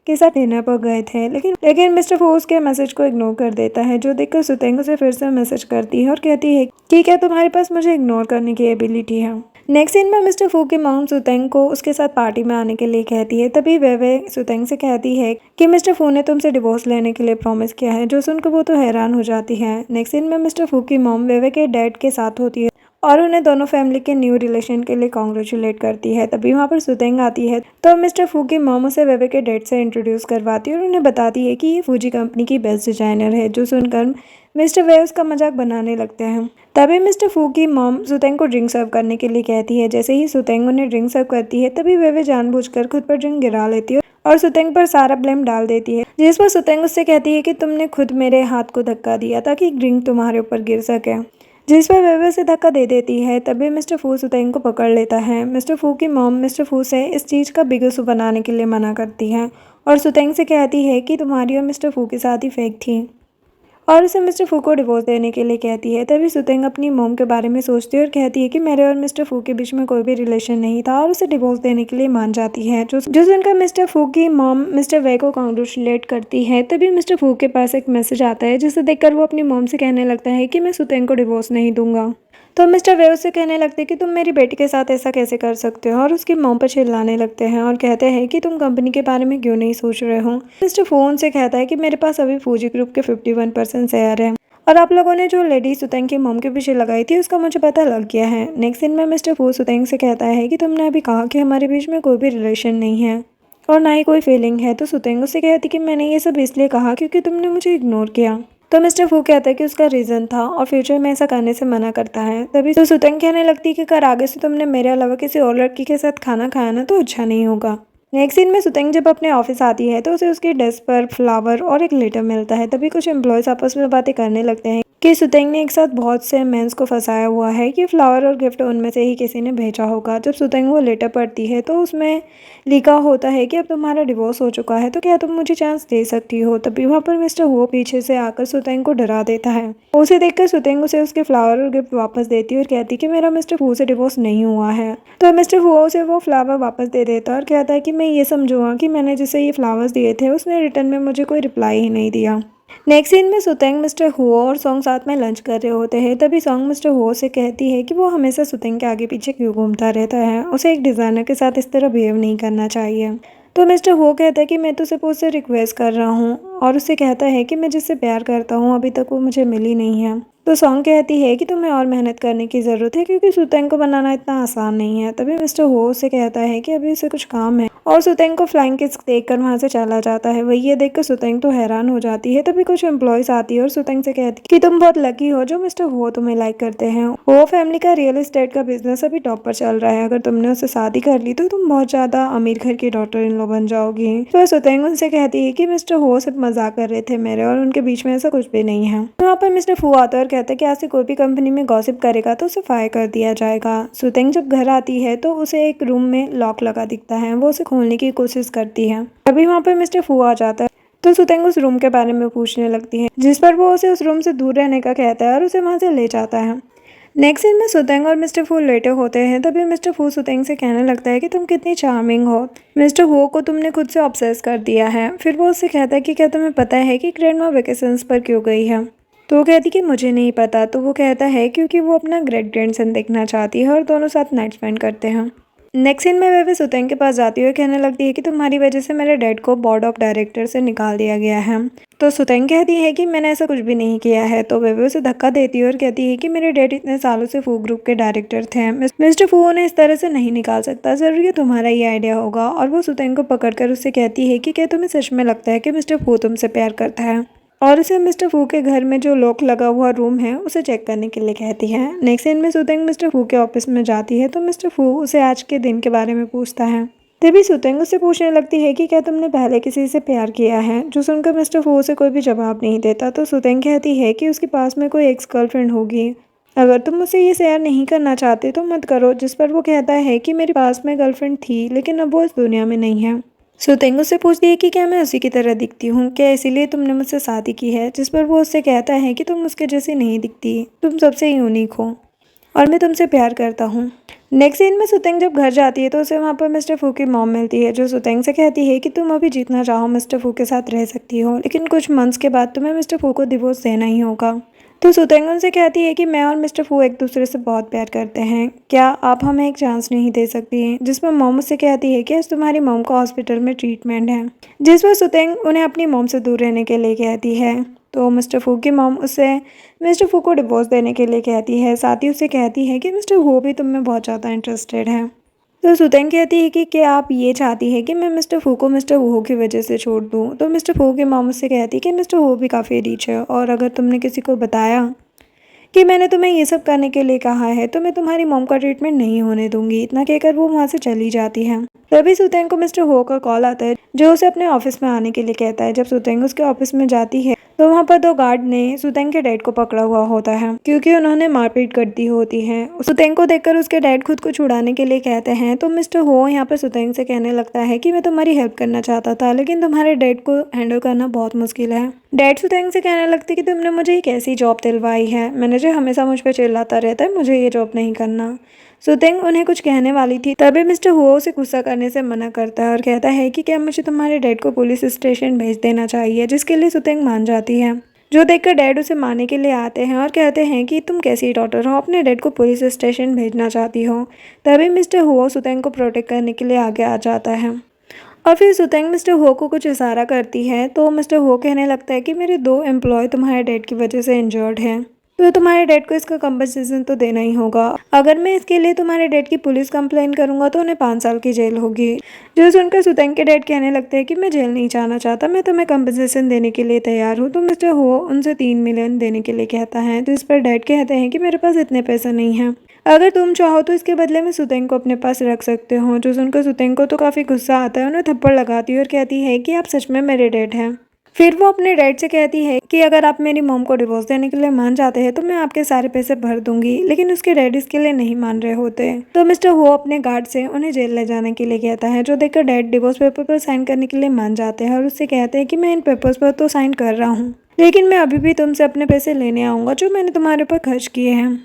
के साथ डिनर पर गए थे, लेकिन मिस्टर फू उसके मैसेज को इग्नोर कर देता है। जो देखकर सुतेंग उसे फिर से मैसेज करती है और कहती है कि क्या तुम्हारे पास मुझे इग्नोर करने की एबिलिटी है। नेक्स्ट सीन में मिस्टर फू की मॉम सुतेंग को उसके साथ पार्टी में आने के लिए कहती है। तभी वेवे सुतेंग से कहती है कि मिस्टर फू ने तुमसे डिवोर्स लेने के लिए प्रॉमिस किया है। जो सुनकर वो तो हैरान हो जाती है। नेक्स्ट सीन में मिस्टर फू की मॉम वेवे के डैड के साथ होती है और उन्हें दोनों फैमिली के न्यू रिलेशन के लिए कॉन्ग्रेचुलेट करती है। तभी वहाँ पर सुतेंग आती है तो मिस्टर फू की मॉम उसे वेवे के डैड से इंट्रोड्यूस करवाती है और उन्हें बताती है कि ये फूजी कंपनी की बेस्ट डिजाइनर है, जो सुनकर मिस्टर वे उसका मजाक बनाने लगते हैं। तभी मिस्टर फू की मॉम सुतेंग को ड्रिंक सर्व करने के लिए कहती है। जैसे ही सुतेंग उन्हें ड्रिंक सर्व करती है तभी वेवे जानबूझकर खुद पर ड्रिंक गिरा लेती है और सुतेंग पर सारा ब्लेम डाल देती है, जिस पर सुतेंग उससे कहती है कि तुमने खुद मेरे हाथ को धक्का दिया ताकि ड्रिंक तुम्हारे ऊपर गिर सके, जिस पर वेवे से धक्का दे देती है। तभी मिस्टर फू सुतेंग को पकड़ लेता है। मिस्टर फू की मॉम मिस्टर फू से इस चीज़ का बिग इशू बनाने के लिए मना करती है और सुतेंग से कहती है कि तुम्हारी और मिस्टर फू की शादी फेक थी और उसे मिस्टर फू को डिवोर्स देने के लिए कहती है। तभी सुतेंग अपनी मॉम के बारे में सोचती है और कहती है कि मेरे और मिस्टर फू के बीच में कोई भी रिलेशन नहीं था और उसे डिवोर्स देने के लिए मान जाती है। जो सुनकर मिस्टर फू की मॉम मिस्टर वे को कॉन्ग्रेचुलेट करती है। तभी मिस्टर फू के पास एक मैसेज आता है जिसे देखकर वो अपनी मॉम से कहने लगता है कि मैं सुतेंग को डिवोर्स नहीं दूंगा। तो मिस्टर वे उससे कहने लगते हैं कि तुम मेरी बेटी के साथ ऐसा कैसे कर सकते हो और उसकी मॉम पर चिल्लाने लगते हैं और कहते हैं कि तुम कंपनी के बारे में क्यों नहीं सोच रहे हो। मिस्टर फोन से कहता है कि मेरे पास अभी फूजी ग्रुप के 51% शेयर है और आप लोगों ने जो लेडी सुतेंग की मॉम के पीछे लगाई थी उसका मुझे पता लग गया है। नेक्स्ट दिन में मिस्टर फू सुतेंग से कहता है कि तुमने अभी कहा कि हमारे बीच में कोई भी रिलेशन नहीं है और ना ही कोई फीलिंग है। तो सुतेंग उससे कहती कि मैंने ये सब इसलिए कहा क्योंकि तुमने मुझे इग्नोर किया। तो मिस्टर फू कहता है कि उसका रीज़न था और फ्यूचर में ऐसा करने से मना करता है। तभी तो सुतेंग कहने लगती है कि अगर आगे से तुमने मेरे अलावा किसी और लड़की के साथ खाना खाया ना तो अच्छा नहीं होगा। नेक्स्ट सीन में सुतेंग जब अपने ऑफिस आती है तो उसे उसकी डेस्क पर फ्लावर और एक लेटर मिलता है। तभी कुछ एम्प्लॉयज़ आपस में बातें करने लगते हैं कि सुतेंग ने एक साथ बहुत से मेंस को फंसाया हुआ है कि फ्लावर और गिफ्ट उनमें से ही किसी ने भेजा होगा। जब सुतेंग वो लेटर पढ़ती है तो उसमें लिखा होता है कि अब तुम्हारा डिवोर्स हो चुका है तो क्या तुम मुझे चांस दे सकती हो। तभी वहाँ पर मिस्टर हो पीछे से आकर सुतेंग को डरा देता है। उसे देखकर सुतेंग उसे उसके फ्लावर और गिफ्ट वापस देती है और कहती कि मेरा मिस्टर फू से डिवोर्स नहीं हुआ है। तो मिस्टर फू उसे वो फ्लावर वापस दे देता है और कहता है कि मैं ये समझूंगा कि मैंने जिसे ये फ्लावर्स दिए थे उसने रिटर्न में मुझे कोई रिप्लाई ही नहीं दिया। नेक्स्ट सीन में सुतेंग मिस्टर हुओ और सॉन्ग साथ में लंच कर रहे होते हैं। तभी सॉन्ग मिस्टर हुओ से कहती है कि वो हमेशा सुतेंग के आगे पीछे क्यों घूमता रहता है, उसे एक डिज़ाइनर के साथ इस तरह बिहेव नहीं करना चाहिए। तो मिस्टर हुओ कहता है कि मैं तो सिर्फ उससे रिक्वेस्ट कर रहा हूँ और उससे कहता है कि मैं जिससे प्यार करता हूँ अभी तक वो मुझे मिली नहीं है। तो सॉन्ग कहती है कि तुम्हें और मेहनत करने की ज़रूरत है क्योंकि सुतेंग को बनाना इतना आसान नहीं है। तभी मिस्टर हुओ से कहता है कि अभी उसे कुछ काम है और सुतेंग को फ्लाइंग किस देखकर वहाँ से चला जाता है। वही ये देखकर सुतेंग तो हैरान हो जाती है। तभी कुछ एम्प्लॉयज आती है और सुतेंग से कहती है कि तुम बहुत लकी हो जो मिस्टर हुओ तुम्हें लाइक करते हैं। वो फैमिली का रियल एस्टेट का बिजनेस अभी टॉप पर चल रहा है, अगर तुमने उससे शादी कर ली तो तुम बहुत ज़्यादा अमीर घर की डॉटर इन लो बन जाओगी। तो सुतेंग उनसे कहती है कि मिस्टर हुओ सिर्फ मजाक कर रहे थे मेरे और उनके बीच में ऐसा कुछ भी नहीं है। वहाँ पर मिस्टर फू आता है और कहता है कि आज से कोई भी कंपनी में गॉसिप करेगा तो उसे फायर कर दिया जाएगा। सुतेंग जब घर आती है तो उसे एक रूम में लॉक लगा दिखता है, वो उसे खोलने की कोशिश करती है। अभी वहाँ पर मिस्टर फू आ जाता है तो सुतेंग उस रूम के बारे में पूछने लगती है, जिस पर वो उसे उस रूम से दूर रहने का कहता है और उसे वहाँ से ले जाता है। नेक्स्ट सीन में सुतेंग और मिस्टर फू लेटे होते हैं। तभी मिस्टर फू सुतेंग से कहने लगता है कि तुम कितनी चार्मिंग हो, मिस्टर हो को तुमने खुद से ऑब्सेस कर दिया है। फिर वो उससे कहता है कि क्या तुम्हें पता है कि ग्रैंडमा वेकेशंस पर क्यों गई है। तो वो कहती कि मुझे नहीं पता। तो वो कहता है क्योंकि वो अपना ग्रेट ग्रैंडसन देखना चाहती है और दोनों साथ नाइट स्पेंड करते हैं। नेक्स्ट सीन में वे सुतेंग के पास जाती है और कहने लगती है कि तुम्हारी वजह से मेरे डैड को बोर्ड ऑफ डायरेक्टर से निकाल दिया गया है। तो सुतेंग कहती है कि मैंने ऐसा कुछ भी नहीं किया है। तो वे उसे धक्का देती है और कहती है कि मेरे डैड इतने सालों से फू ग्रुप के डायरेक्टर थे, मिस्टर फू उन्हें इस तरह से नहीं निकाल सकता, जरूरी है तुम्हारा ये आइडिया होगा। और वो सुतेंग को पकड़कर उससे कहती है कि क्या तुम्हें सच में लगता है कि मिस्टर फू तुमसे प्यार करता है, और उसे मिस्टर फू के घर में जो लॉक लगा हुआ रूम है उसे चेक करने के लिए कहती है। नेक्स्ट सीन में सुतेंग मिस्टर फू के ऑफिस में जाती है तो मिस्टर फू उसे आज के दिन के बारे में पूछता है। तभी सुतेंग उससे पूछने लगती है कि क्या तुमने पहले किसी से प्यार किया है, जो सुनकर मिस्टर फू उसे कोई भी जवाब नहीं देता। तो सुतेंग कहती है कि उसके पास में कोई एक्स गर्लफ्रेंड होगी, अगर तुम मुझसे ये शेयर नहीं करना चाहते तो मत करो। जिस पर वो कहता है कि मेरे पास में गर्लफ्रेंड थी लेकिन अब वो इस दुनिया में नहीं है। सुतेंग उससे पूछती है कि क्या मैं उसी की तरह दिखती हूँ, क्या इसीलिए तुमने मुझसे शादी की है। जिस पर वो उससे कहता है कि तुम उसके जैसी नहीं दिखती, तुम सबसे यूनिक हो और मैं तुमसे प्यार करता हूँ। नेक्स्ट सीन में सुतेंग जब घर जाती है तो उसे वहाँ पर मिस्टर फू की मॉम मिलती है, जो सुतेंग से कहती है कि तुम अभी जितना चाहो मिस्टर फू के साथ रह सकती हो, लेकिन कुछ मंथ्स के बाद तुम्हें मिस्टर फू को डिवोर्स देना ही होगा। तो सुतेंग उनसे कहती है कि मैं और मिस्टर फू एक दूसरे से बहुत प्यार करते हैं, क्या आप हमें एक चांस नहीं दे सकती हैं। जिस पर मॉम उससे कहती है कि आज तुम्हारी मॉम को हॉस्पिटल में ट्रीटमेंट है। जिस पर सुतेंग उन्हें अपनी मॉम से दूर रहने के लिए कहती है। तो मिस्टर फू की मॉम उससे मिस्टर फू को डिवोर्स देने के लिए कहती है। साथ ही उससे कहती है कि मिस्टर हो भी तुम में बहुत ज़्यादा इंटरेस्टेड है। तो सुतेंग कहती है कि क्या आप ये चाहती है कि मैं मिस्टर फू को मिस्टर हो की वजह से छोड़ दूँ। तो मिस्टर फू की मॉम उससे कहती है कि मिस्टर हो भी काफ़ी रिच है और अगर तुमने किसी को बताया कि मैंने तुम्हें ये सब करने के लिए कहा है तो मैं तुम्हारी मॉम का ट्रीटमेंट नहीं होने दूंगी। इतना कहकर वो वहाँ से चली जाती है। तभी सुतेंग को मिस्टर हो का कॉल आता है जो उसे अपने ऑफिस में आने के लिए कहता है। जब सुतेंग उसके ऑफिस में जाती है तो वहाँ पर 2 गार्ड ने सुतेंग के डैड को पकड़ा हुआ होता है क्योंकि उन्होंने मारपीट कर दी होती है। सुतेंग को देखकर उसके डैड खुद को छुड़ाने के लिए कहते हैं तो मिस्टर हो यहाँ पर सुतेंग से कहने लगता है कि मैं तुम्हारी हेल्प करना चाहता था लेकिन तुम्हारे डैड को हैंडल करना बहुत मुश्किल है। डैड सुतेंग से कहने लगते कि तुमने मुझे एक ऐसी जॉब दिलवाई है, मैनेजर हमेशा मुझ पर चिल्लाता रहता है, मुझे ये जॉब नहीं करना। सुतेंग उन्हें कुछ कहने वाली थी तभी मिस्टर हो उसे गुस्सा करने से मना करता है और कहता है कि क्या मुझे तुम्हारे डैड को पुलिस स्टेशन भेज देना चाहिए, जिसके लिए सुतेंग मान जाती है। जो देखकर डैड उसे मारने के लिए आते हैं और कहते हैं कि तुम कैसी डॉटर हो, अपने डैड को पुलिस स्टेशन भेजना चाहती हो। तभी मिस्टर हो सुतेंग को प्रोटेक्ट करने के लिए आगे आ जाता है और फिर सुतेंग मिस्टर हो को कुछ इशारा करती है तो मिस्टर हो कहने लगता है कि मेरे 2 एम्प्लॉय तुम्हारे डैड की वजह से इंजर्ड हैं, तो तुम्हारे डैड को इसका कंपनसेशन तो देना ही होगा। अगर मैं इसके लिए तुम्हारे डैड की पुलिस कंप्लेन करूंगा तो उन्हें 5 साल की जेल होगी। जो सुनकर सुतेंग के डैड कहने लगते हैं कि मैं जेल नहीं जाना चाहता, मैं तुम्हें कंपनसेशन देने के लिए तैयार हूँ। तो मिस्टर हो उनसे 3 मिलियन देने के लिए कहता है जिस पर डैड कहते हैं कि मेरे पास इतने पैसे नहीं हैं, अगर तुम चाहो तो इसके बदले में सुतेंग को अपने पास रख सकते हो। जो सुनकर सुतेंग को तो काफ़ी गुस्सा आता है, उन्हें थप्पड़ लगाती है और कहती है कि आप सच में मेरे डैड हैं। फिर वो अपने डैड से कहती है कि अगर आप मेरी मॉम को डिवोर्स देने के लिए मान जाते हैं तो मैं आपके सारे पैसे भर दूंगी, लेकिन उसके डैड इसके लिए नहीं मान रहे होते। तो मिस्टर हो अपने गार्ड से उन्हें जेल ले जाने के लिए कहता है। जो देखकर डैड डिवोर्स पेपर पर साइन करने के लिए मान जाते हैं और उससे कहते हैं कि मैं इन पेपर्स पर तो साइन कर रहा हूँ, लेकिन मैं अभी भी तुमसे अपने पैसे लेने आऊँगा जो मैंने तुम्हारे ऊपर खर्च किए हैं।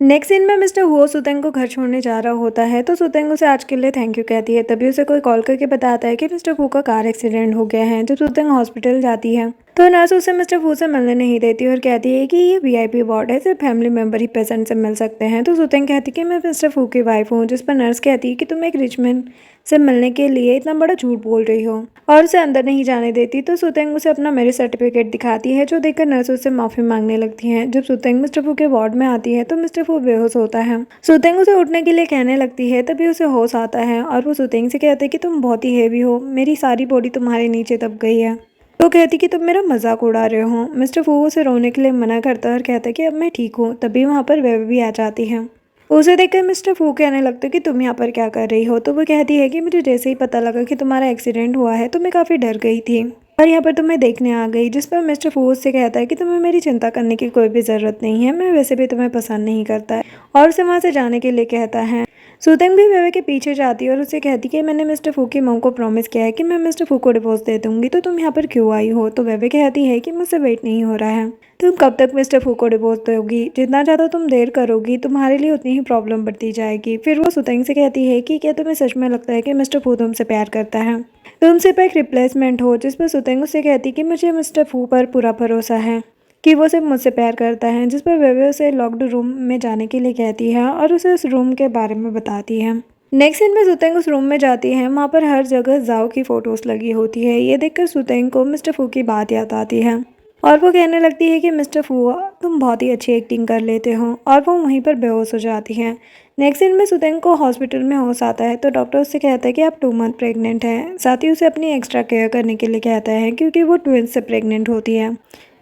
नेक्स्ट सीन में मिस्टर हो सुतेंग को घर छोड़ने जा रहा होता है तो सुतेंग उसे आज के लिए थैंक यू कहती है। तभी उसे कोई कॉल करके बताता है कि मिस्टर फू का कार एक्सीडेंट हो गया है। जब सुतेंग हॉस्पिटल जाती है तो नर्स उसे मिस्टर फू से मिलने नहीं देती और कहती है कि ये वीआईपी वार्ड है, सिर्फ फैमिली मेंबर ही पेशेंट से मिल सकते हैं। तो सुतेंग कहती है कि मैं मिस्टर फू की वाइफ हूँ, जिस पर नर्स कहती है कि तुम एक रिच मैन से मिलने के लिए इतना बड़ा झूठ बोल रही हो और उसे अंदर नहीं जाने देती। तो सुतेंग उसे अपना मैरिज सर्टिफिकेट दिखाती है जो देखकर नर्स उससे माफी मांगने लगती है। जब सुतेंग मिस्टर फू के वार्ड में आती है तो मिस्टर फू बेहोश होता है। सुतेंग उसे उठने के लिए कहने लगती है तभी उसे होश आता है और वो सुतेंग से कहते हैं कि तुम बहुत ही हेवी हो, मेरी सारी बॉडी तुम्हारे नीचे दब गई है। तो कहती कि तुम मेरा मजाक उड़ा रहे हो। मिस्टर फू उसे रोने के लिए मना करता है और कहता है कि अब मैं ठीक हूँ। तभी वहाँ पर वेब भी आ जाती है। उसे देखकर मिस्टर फू कहने लगता है कि तुम यहाँ पर क्या कर रही हो। तो वो कहती है कि मुझे जैसे ही पता लगा कि तुम्हारा एक्सीडेंट हुआ है तो मैं काफ़ी डर गई थी और यहाँ पर तुम्हें देखने आ गई। जिस पर मिस्टर फू उससे कहता है कि तुम्हें मेरी चिंता करने की कोई भी ज़रूरत नहीं है, मैं वैसे भी तुम्हें पसंद नहीं करता है और उसे वहाँ से जाने के लिए कहता है। सुतेंग भी वेवे के पीछे जाती है और उसे कहती कि मैंने मिस्टर फू की मॉम को प्रॉमिस किया है कि मैं मिस्टर फू को डिवोर्स दे दूंगी, तो तुम यहाँ पर क्यों आई हो। तो वेवे कहती है कि मुझसे वेट नहीं हो रहा है, तुम कब तक मिस्टर फू को डिवोर्स दोगी, जितना ज़्यादा तुम देर करोगी तुम्हारे लिए उतनी ही प्रॉब्लम बढ़ती जाएगी। फिर वो सुतेंग से कहती है कि क्या तुम्हें सच में लगता है कि मिस्टर फू तुमसे प्यार करता है, तुम सिर्फ एक रिप्लेसमेंट हो। जिस पर सुतेंग उससे कहती कि मुझे मिस्टर फू पर पूरा भरोसा है कि वो सिर्फ मुझसे प्यार करता है। जिस पर वेवे उसे लॉक्ड रूम में जाने के लिए कहती है और उसे उस रूम के बारे में बताती है। नेक्स्ट सीन में सुतेंग उस रूम में जाती है, वहाँ पर हर जगह जाओ की फोटोज लगी होती है। ये देखकर सुतेंग को मिस्टर फू की बात याद आती है और वो कहने लगती है कि मिस्टर फू तुम बहुत ही अच्छी एक्टिंग कर लेते हो और वो वहीं पर बेहोश हो जाती है। नेक्स्ट सीन में सुतेंग को हॉस्पिटल में होश आता है तो डॉक्टर उससे कहता है कि आप 2 मंथ प्रेग्नेंट हैं। साथ ही उसे अपनी एक्स्ट्रा केयर करने के लिए कहता है क्योंकि वो ट्विंस से प्रेग्नेंट होती है।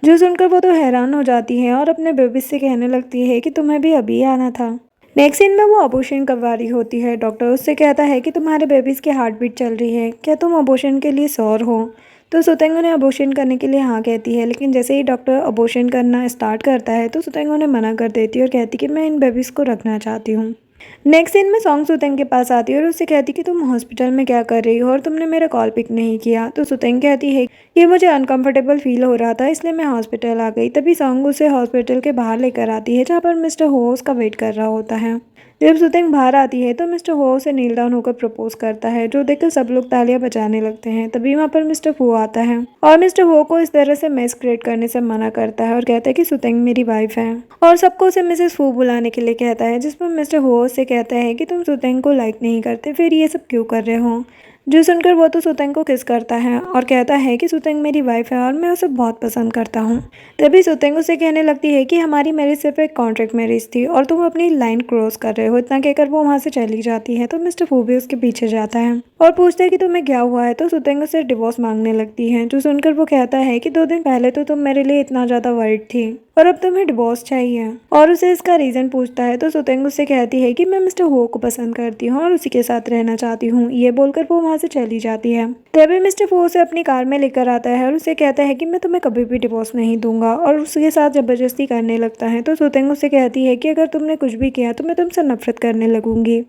जो सुनकर वो तो हैरान हो जाती है और अपने बेबी से कहने लगती है कि तुम्हें भी अभी आना था। नेक्स्ट सीन में वो अबॉर्शन करवा रही होती है। डॉक्टर उससे कहता है कि तुम्हारे बेबीज़ की हार्ट बीट चल रही है, क्या तुम अबॉर्शन के लिए श्योर हो। तो सुतेंग उन्हें अबॉर्शन करने के लिए हाँ कहती है, लेकिन जैसे ही डॉक्टर अबॉर्शन करना स्टार्ट करता है तो सुतेंग उन्हें मना कर देती है और कहती कि मैं इन बेबीज़ को रखना चाहती हूँ। नेक्स्ट सीन में सॉन्ग सुतेंग के पास आती है और उससे कहती कि तुम हॉस्पिटल में क्या कर रही हो और तुमने मेरा कॉल पिक नहीं किया। तो सुतेंग कहती है कि मुझे अनकंफर्टेबल फील हो रहा था इसलिए मैं हॉस्पिटल आ गई। तभी सॉन्ग उसे हॉस्पिटल के बाहर लेकर आती है जहाँ पर मिस्टर हो उसका वेट कर रहा होता है। जब सुतेंग बाहर आती है तो मिस्टर हो उसे नील डाउन होकर प्रपोज करता है, जो देखकर सब लोग तालियां बजाने लगते हैं। तभी वहाँ पर मिस्टर फू आता है और मिस्टर हो को इस तरह से मेस क्रिएट करने से मना करता है और कहता है कि सुतेंग मेरी वाइफ है और सबको उसे मिसेस फू बुलाने के लिए कहता है। जिस पर मिस्टर हो उससे कहता है कि तुम सुतेंग को लाइक नहीं करते, फिर ये सब क्यों कर रहे हो। जो सुनकर वो तो सुतेंग को किस करता है और कहता है कि सुतेंग मेरी वाइफ है और मैं उसे बहुत पसंद करता हूँ। तभी सुतेंग उसे कहने लगती है कि हमारी मैरिज सिर्फ एक कॉन्ट्रैक्ट मैरिज थी और तुम अपनी लाइन क्रॉस कर रहे हो। इतना कहकर वो वहाँ से चली जाती है तो मिस्टर फू भी उसके पीछे जाता है और पूछता है कि तुम्हें क्या हुआ है। तो सुतेंग उसे डिवोर्स मांगने लगती है। जो सुनकर वो कहता है कि 2 दिन पहले तो तुम मेरे लिए इतना ज़्यादा वर्ried थी और अब तुम्हें डिवोर्स चाहिए और उसे इसका रीज़न पूछता है। तो सुतेंग उससे कहती है कि मैं मिस्टर हो को पसंद करती हूँ और उसी के साथ रहना चाहती हूँ। ये बोलकर वो वहाँ से चली जाती है। तभी मिस्टर फू उसे अपनी कार में लेकर आता है और उसे कहता है कि मैं तुम्हें कभी भी डिवोर्स नहीं दूंगा और उसके साथ ज़बरदस्ती करने लगता है। तो सुतेंग उससे कहती है कि अगर तुमने कुछ भी किया तो मैं तुमसे नफरत करने लगूंगी।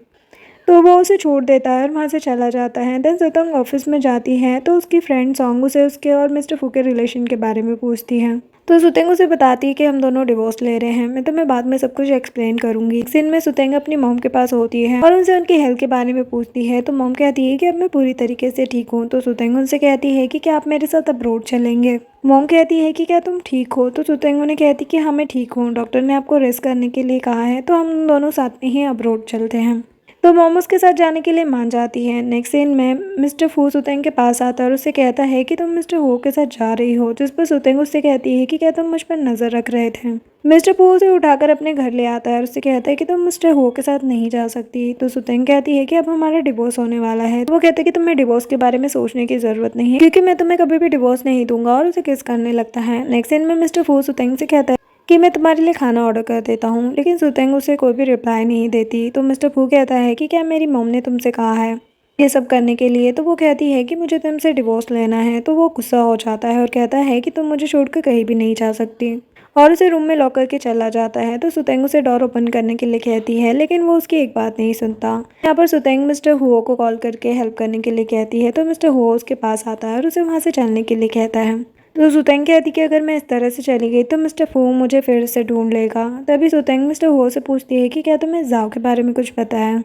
तो वो उसे छोड़ देता है और वहाँ से चला जाता है। देन सुतंग ऑफिस में जाती है तो उसकी फ्रेंड सॉन्ग उसे उसके और मिस्टर फू के रिलेशन के बारे में पूछती है। तो सुतेंग उसे बताती है कि हम दोनों डिवोर्स ले रहे हैं, मैं तुम्हें बाद में सब कुछ एक्सप्लेन करूंगी। एक सीन में सुतेंग अपनी मॉम के पास होती है और उनसे उनकी हेल्थ के बारे में पूछती है। तो मॉम कहती है कि अब मैं पूरी तरीके से ठीक हूँ। तो सुतेंग उनसे कहती है कि क्या आप मेरे साथ अब्रोड चलेंगे। मॉम कहती है कि क्या तुम ठीक हो। तो सुतेंग उन्हें कहती है कि हाँ मैं ठीक हूँ, डॉक्टर ने आपको रेस्ट करने के लिए कहा है, तो हम दोनों साथ में ही अब्रोड चलते हैं। तो मॉम उसके साथ जाने के लिए मान जाती है। नेक्स्ट सीन में मिस्टर फू सुतेंग के पास आता है और उससे कहता है कि तुम मिस्टर हो के साथ जा रही हो। जिस पर सुतेंग उससे कहती है कि क्या तुम मुझ पर नज़र रख रहे थे। मिस्टर फू उसे उठाकर अपने घर ले आता है और उससे कहता है कि तुम मिस्टर हो के साथ नहीं जा सकती। तो सुतेंग कहती है कि अब हमारा डिवोर्स होने वाला है। तो वो कहते हैं कि तुम्हें डिवोर्स के बारे में सोचने की ज़रूरत नहीं है क्योंकि मैं तुम्हें कभी भी डिवोर्स नहीं दूंगा और उसे किस करने लगता है। नेक्स्ट सीन में मिस्टर फू सुतेंग से कहता है कि मैं तुम्हारे लिए खाना ऑर्डर कर देता हूँ, लेकिन सुतेंग उसे कोई भी रिप्लाई नहीं देती। तो मिस्टर फू कहता है कि क्या मेरी मॉम ने तुमसे कहा है ये सब करने के लिए। तो वो कहती है कि मुझे तुमसे डिवोर्स लेना है। तो वो गुस्सा हो जाता है और कहता है कि तुम मुझे छोड़कर कहीं भी नहीं जा सकती और उसे रूम में लॉक करके चला जाता है। तो सुतेंग उसे डोर ओपन करने के लिए कहती है, लेकिन वो उसकी एक बात नहीं सुनता। यहाँ पर सुतेंग मिस्टर हुओ को कॉल करके हेल्प करने के लिए कहती है। तो मिस्टर हुओ उसके पास आता है और उसे वहाँ से चलने के लिए कहता है। तो सुतेंग कहती कि अगर मैं इस तरह से चली गई तो मिस्टर फू मुझे फिर से ढूंढ लेगा। तभी सुतेंग मिस्टर हो से पूछती है कि क्या तुम्हें जाओ के बारे में कुछ पता है।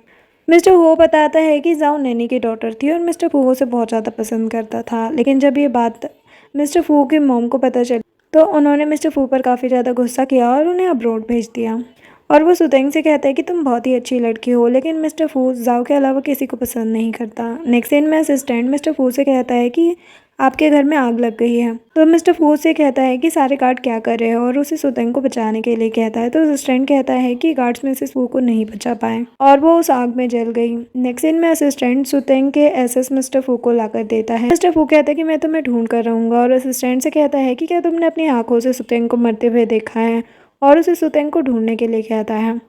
मिस्टर हो बताता है कि जाओ नैनी की डॉटर थी और मिस्टर फू उसे बहुत ज़्यादा पसंद करता था, लेकिन जब ये बात मिस्टर फू की मॉम को पता चली तो उन्होंने मिस्टर फू पर काफ़ी ज़्यादा गुस्सा किया और उन्हें अब्रोड भेज दिया। और वो सुतेंग से कहता है कि तुम बहुत ही अच्छी लड़की हो, लेकिन मिस्टर फू जाओ के अलावा किसी को पसंद नहीं करता। नेक्स्ट सीन में असिस्टेंट मिस्टर फू से कहता है कि आपके घर में आग लग गई है। तो मिस्टर फू से कहता है कि सारे गार्ड क्या कर रहे हैं और उसे सुतेंग को बचाने के लिए कहता है। तो असिस्टेंट कहता है कि गार्ड्स मिसेस फू को नहीं बचा पाए और वो उस आग में जल गई। नेक्स्ट सीन में असिस्टेंट सुतेंग के एसएस मिस्टर फू को लाकर देता है। मिस्टर फू कहता है कि मैं तुम्हें ढूंढ कर रहूंगा और असिस्टेंट से कहता है कि क्या तुमने अपनी आंखों से सुतेंग को मरते हुए देखा है और उसे सुतेंग को ढूंढने के लिए कहता है।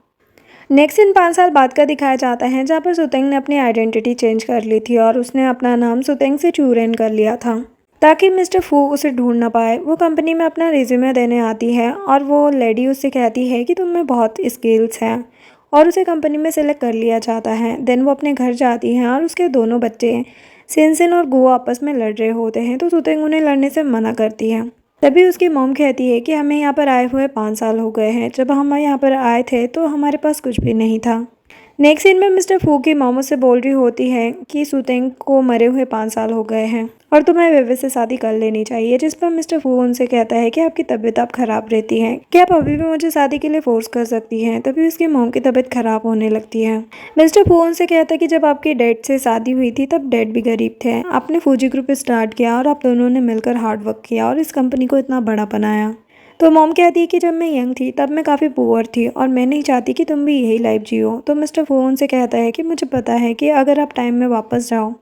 नेक्स्ट इन 5 साल बाद का दिखाया जाता है जहाँ पर सुतेंग ने अपनी आइडेंटिटी चेंज कर ली थी और उसने अपना नाम सुतेंग से चूरेन कर लिया था ताकि मिस्टर फू उसे ढूंढ ना पाए। वो कंपनी में अपना रिज्यूमे देने आती है और वो लेडी उससे कहती है कि तुम में बहुत स्किल्स हैं और उसे कंपनी में सेलेक्ट कर लिया जाता है। देन वो अपने घर जाती हैं और उसके दोनों बच्चे सिनसिन और गो आपस में लड़ रहे होते हैं। तो सुतेंग उन्हें लड़ने से मना करती है। तभी उसकी मॉम कहती है कि हमें यहाँ पर आए हुए 5 साल हो गए हैं, जब हम यहाँ पर आए थे तो हमारे पास कुछ भी नहीं था। नेक्स्ट सीन में मिस्टर फू की मॉम उससे बोल रही होती है कि सुतेंग को मरे हुए 5 साल हो गए हैं और तुम्हें वेवे से शादी कर लेनी चाहिए। जिस पर मिस्टर फू उनसे कहता है कि आपकी तबीयत अब खराब रहती है, क्या आप अभी भी मुझे शादी के लिए फोर्स कर सकती हैं। तभी उसकी मॉम की तबीयत खराब होने लगती है। मिस्टर फू उनसे कहता है कि जब आपकी डैड से शादी हुई थी तब डैड भी गरीब थे, आपने फूजी ग्रुप स्टार्ट किया और आप दोनों ने मिलकर हार्ड वर्क किया और इस कंपनी को इतना बड़ा बनाया। तो मॉम कहती है कि जब मैं यंग थी तब मैं काफ़ी पुअर थी और मैं नहीं चाहती कि तुम भी यही लाइफ जियो। तो मिस्टर फू उनसे कहता है कि मुझे पता है कि अगर आप टाइम में वापस जाओ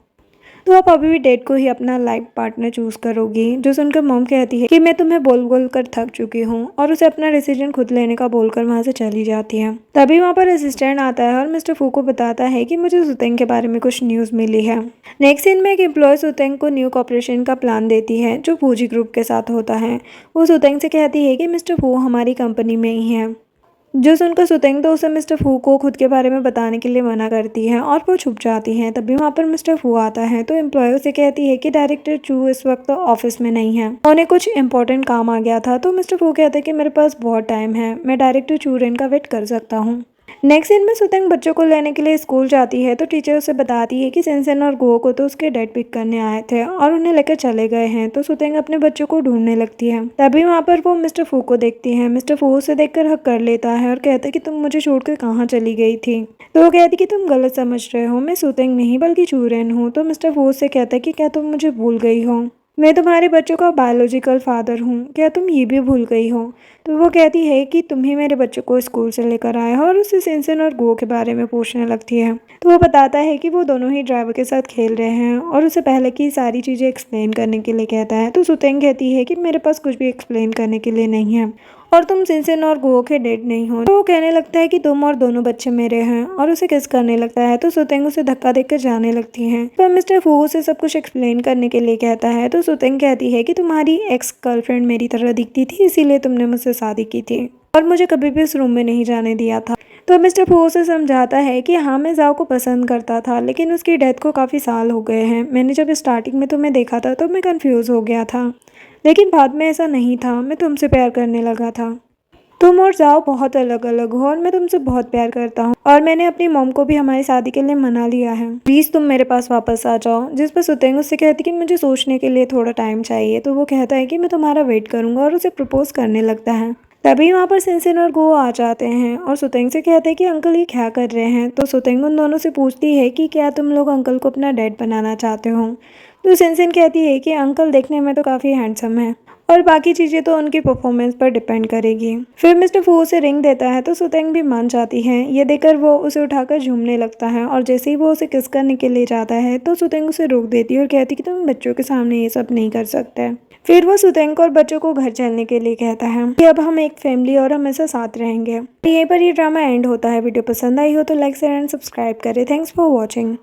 तो आप अभी भी डेट को ही अपना लाइफ पार्टनर चूज करोगी। जो सुनकर मॉम कहती है कि मैं तुम्हें बोल बोल कर थक चुकी हूँ और उसे अपना डिसीजन खुद लेने का बोलकर वहाँ से चली जाती है। तभी वहाँ पर असिस्टेंट आता है और मिस्टर फू को बताता है कि मुझे सुतेंग के बारे में कुछ न्यूज़ मिली है। नेक्स्ट सीन में एक एम्प्लॉय सुतेंग को न्यू कॉर्पोरेशन का प्लान देती है जो फूजी ग्रुप के साथ होता है। वो सुतेंग से कहती है कि मिस्टर फू हमारी कंपनी में ही है। जो सुनकर सुतेंग तो उसे मिस्टर फू को खुद के बारे में बताने के लिए मना करती है और वो छुप जाती है। तभी वहाँ पर मिस्टर फू आता है तो एम्प्लॉय से कहती है कि डायरेक्टर चू इस वक्त तो ऑफिस में नहीं है, उन्हें कुछ इंपॉर्टेंट काम आ गया था। तो मिस्टर फू कहता है कि मेरे पास बहुत टाइम है, मैं डायरेक्टर चू रेन का वेट कर सकता हूँ। नेक्स्ट सीन में सुतेंग बच्चों को लेने के लिए स्कूल जाती है तो टीचर उसे बताती है कि सेंसेन और गो को तो उसके डैड पिक करने आए थे और उन्हें लेकर चले गए हैं। तो सुतेंग अपने बच्चों को ढूंढने लगती है। तभी वहाँ पर वो मिस्टर फू को देखती है। मिस्टर फू उसे देखकर हक कर लेता है और कहता है कि तुम मुझे छोड़कर कहाँ चली गई थी। तो वो कहती कि तुम गलत समझ रहे हो, मैं सुतेंग नहीं बल्कि चूरेन हूँ। तो मिस्टर फू से कहता है कि क्या तुम मुझे भूल गई हो, मैं तुम्हारे बच्चों का बायोलॉजिकल फादर हूँ, क्या तुम ये भी भूल गई हो। तो वो कहती है कि तुम ही मेरे बच्चों को स्कूल से लेकर आए हो और उससे सेंसन और गो के बारे में पूछने लगती है। तो वो बताता है कि वो दोनों ही ड्राइवर के साथ खेल रहे हैं और उसे पहले की सारी चीज़ें एक्सप्लेन करने के लिए कहता है। तो सुतेंग कहती है कि मेरे पास कुछ भी एक्सप्लेन करने के लिए नहीं है और तुम सिंसेन और गो के डेड नहीं हो। तो वो कहने लगता है कि तुम और दोनों बच्चे मेरे हैं और उसे किस करने लगता है। तो सुतेंग उसे धक्का देकर जाने लगती है। तो मिस्टर फू उसे सब कुछ एक्सप्लेन करने के लिए कहता है। तो सुतेंग कहती है कि तुम्हारी एक्स गर्लफ्रेंड मेरी तरह दिखती थी, इसीलिए तुमने मुझसे शादी की थी और मुझे कभी भी इस रूम में नहीं जाने दिया था। तो मिस्टर फू उसे समझाता है कि हाँ, मैं जाओ को पसंद करता था, लेकिन उसकी डेथ को काफ़ी साल हो गए हैं। मैंने जब स्टार्टिंग में तुम्हें देखा था तो मैं कंफ्यूज हो गया था, लेकिन बाद में ऐसा नहीं था, मैं तुमसे प्यार करने लगा था। तुम और जाओ बहुत अलग अलग हो और मैं तुमसे बहुत प्यार करता हूँ और मैंने अपनी मॉम को भी हमारी शादी के लिए मना लिया है। प्लीज़ तुम मेरे पास वापस आ जाओ। जिस पर सुतेंग उससे कहती कि मुझे सोचने के लिए थोड़ा टाइम चाहिए। तो वो कहता है कि मैं तुम्हारा वेट करूँगा और उसे प्रपोज करने लगता है। तभी वहाँ पर सेंसेन और गो आ जाते हैं और सुतेंग से कहते हैं कि अंकल ये क्या कर रहे हैं। तो सुतेंग उन दोनों से पूछती है कि क्या तुम लोग अंकल को अपना डैड बनाना चाहते हो। तो सेंसेन कहती है कि अंकल देखने में तो काफ़ी हैंडसम है और बाकी चीज़ें तो उनकी परफॉर्मेंस पर डिपेंड करेगी। फिर मिस्टर फू उसे रिंग देता है तो सुतेंग भी मान जाती है। ये देखकर वो उसे उठाकर झूमने लगता है और जैसे ही वो उसे किस करने के लिए जाता है तो सुतेंग उसे रोक देती है और कहती कि तुम बच्चों के सामने ये सब नहीं कर सकते। फिर वो सुतेंग और बच्चों को घर चलने के लिए कहता है कि अब हम एक फैमिली और हमेशा साथ रहेंगे। यहीं पर ये ड्रामा एंड होता है। वीडियो पसंद आई हो तो लाइक शेयर एंड सब्सक्राइब करें। Thanks for watching.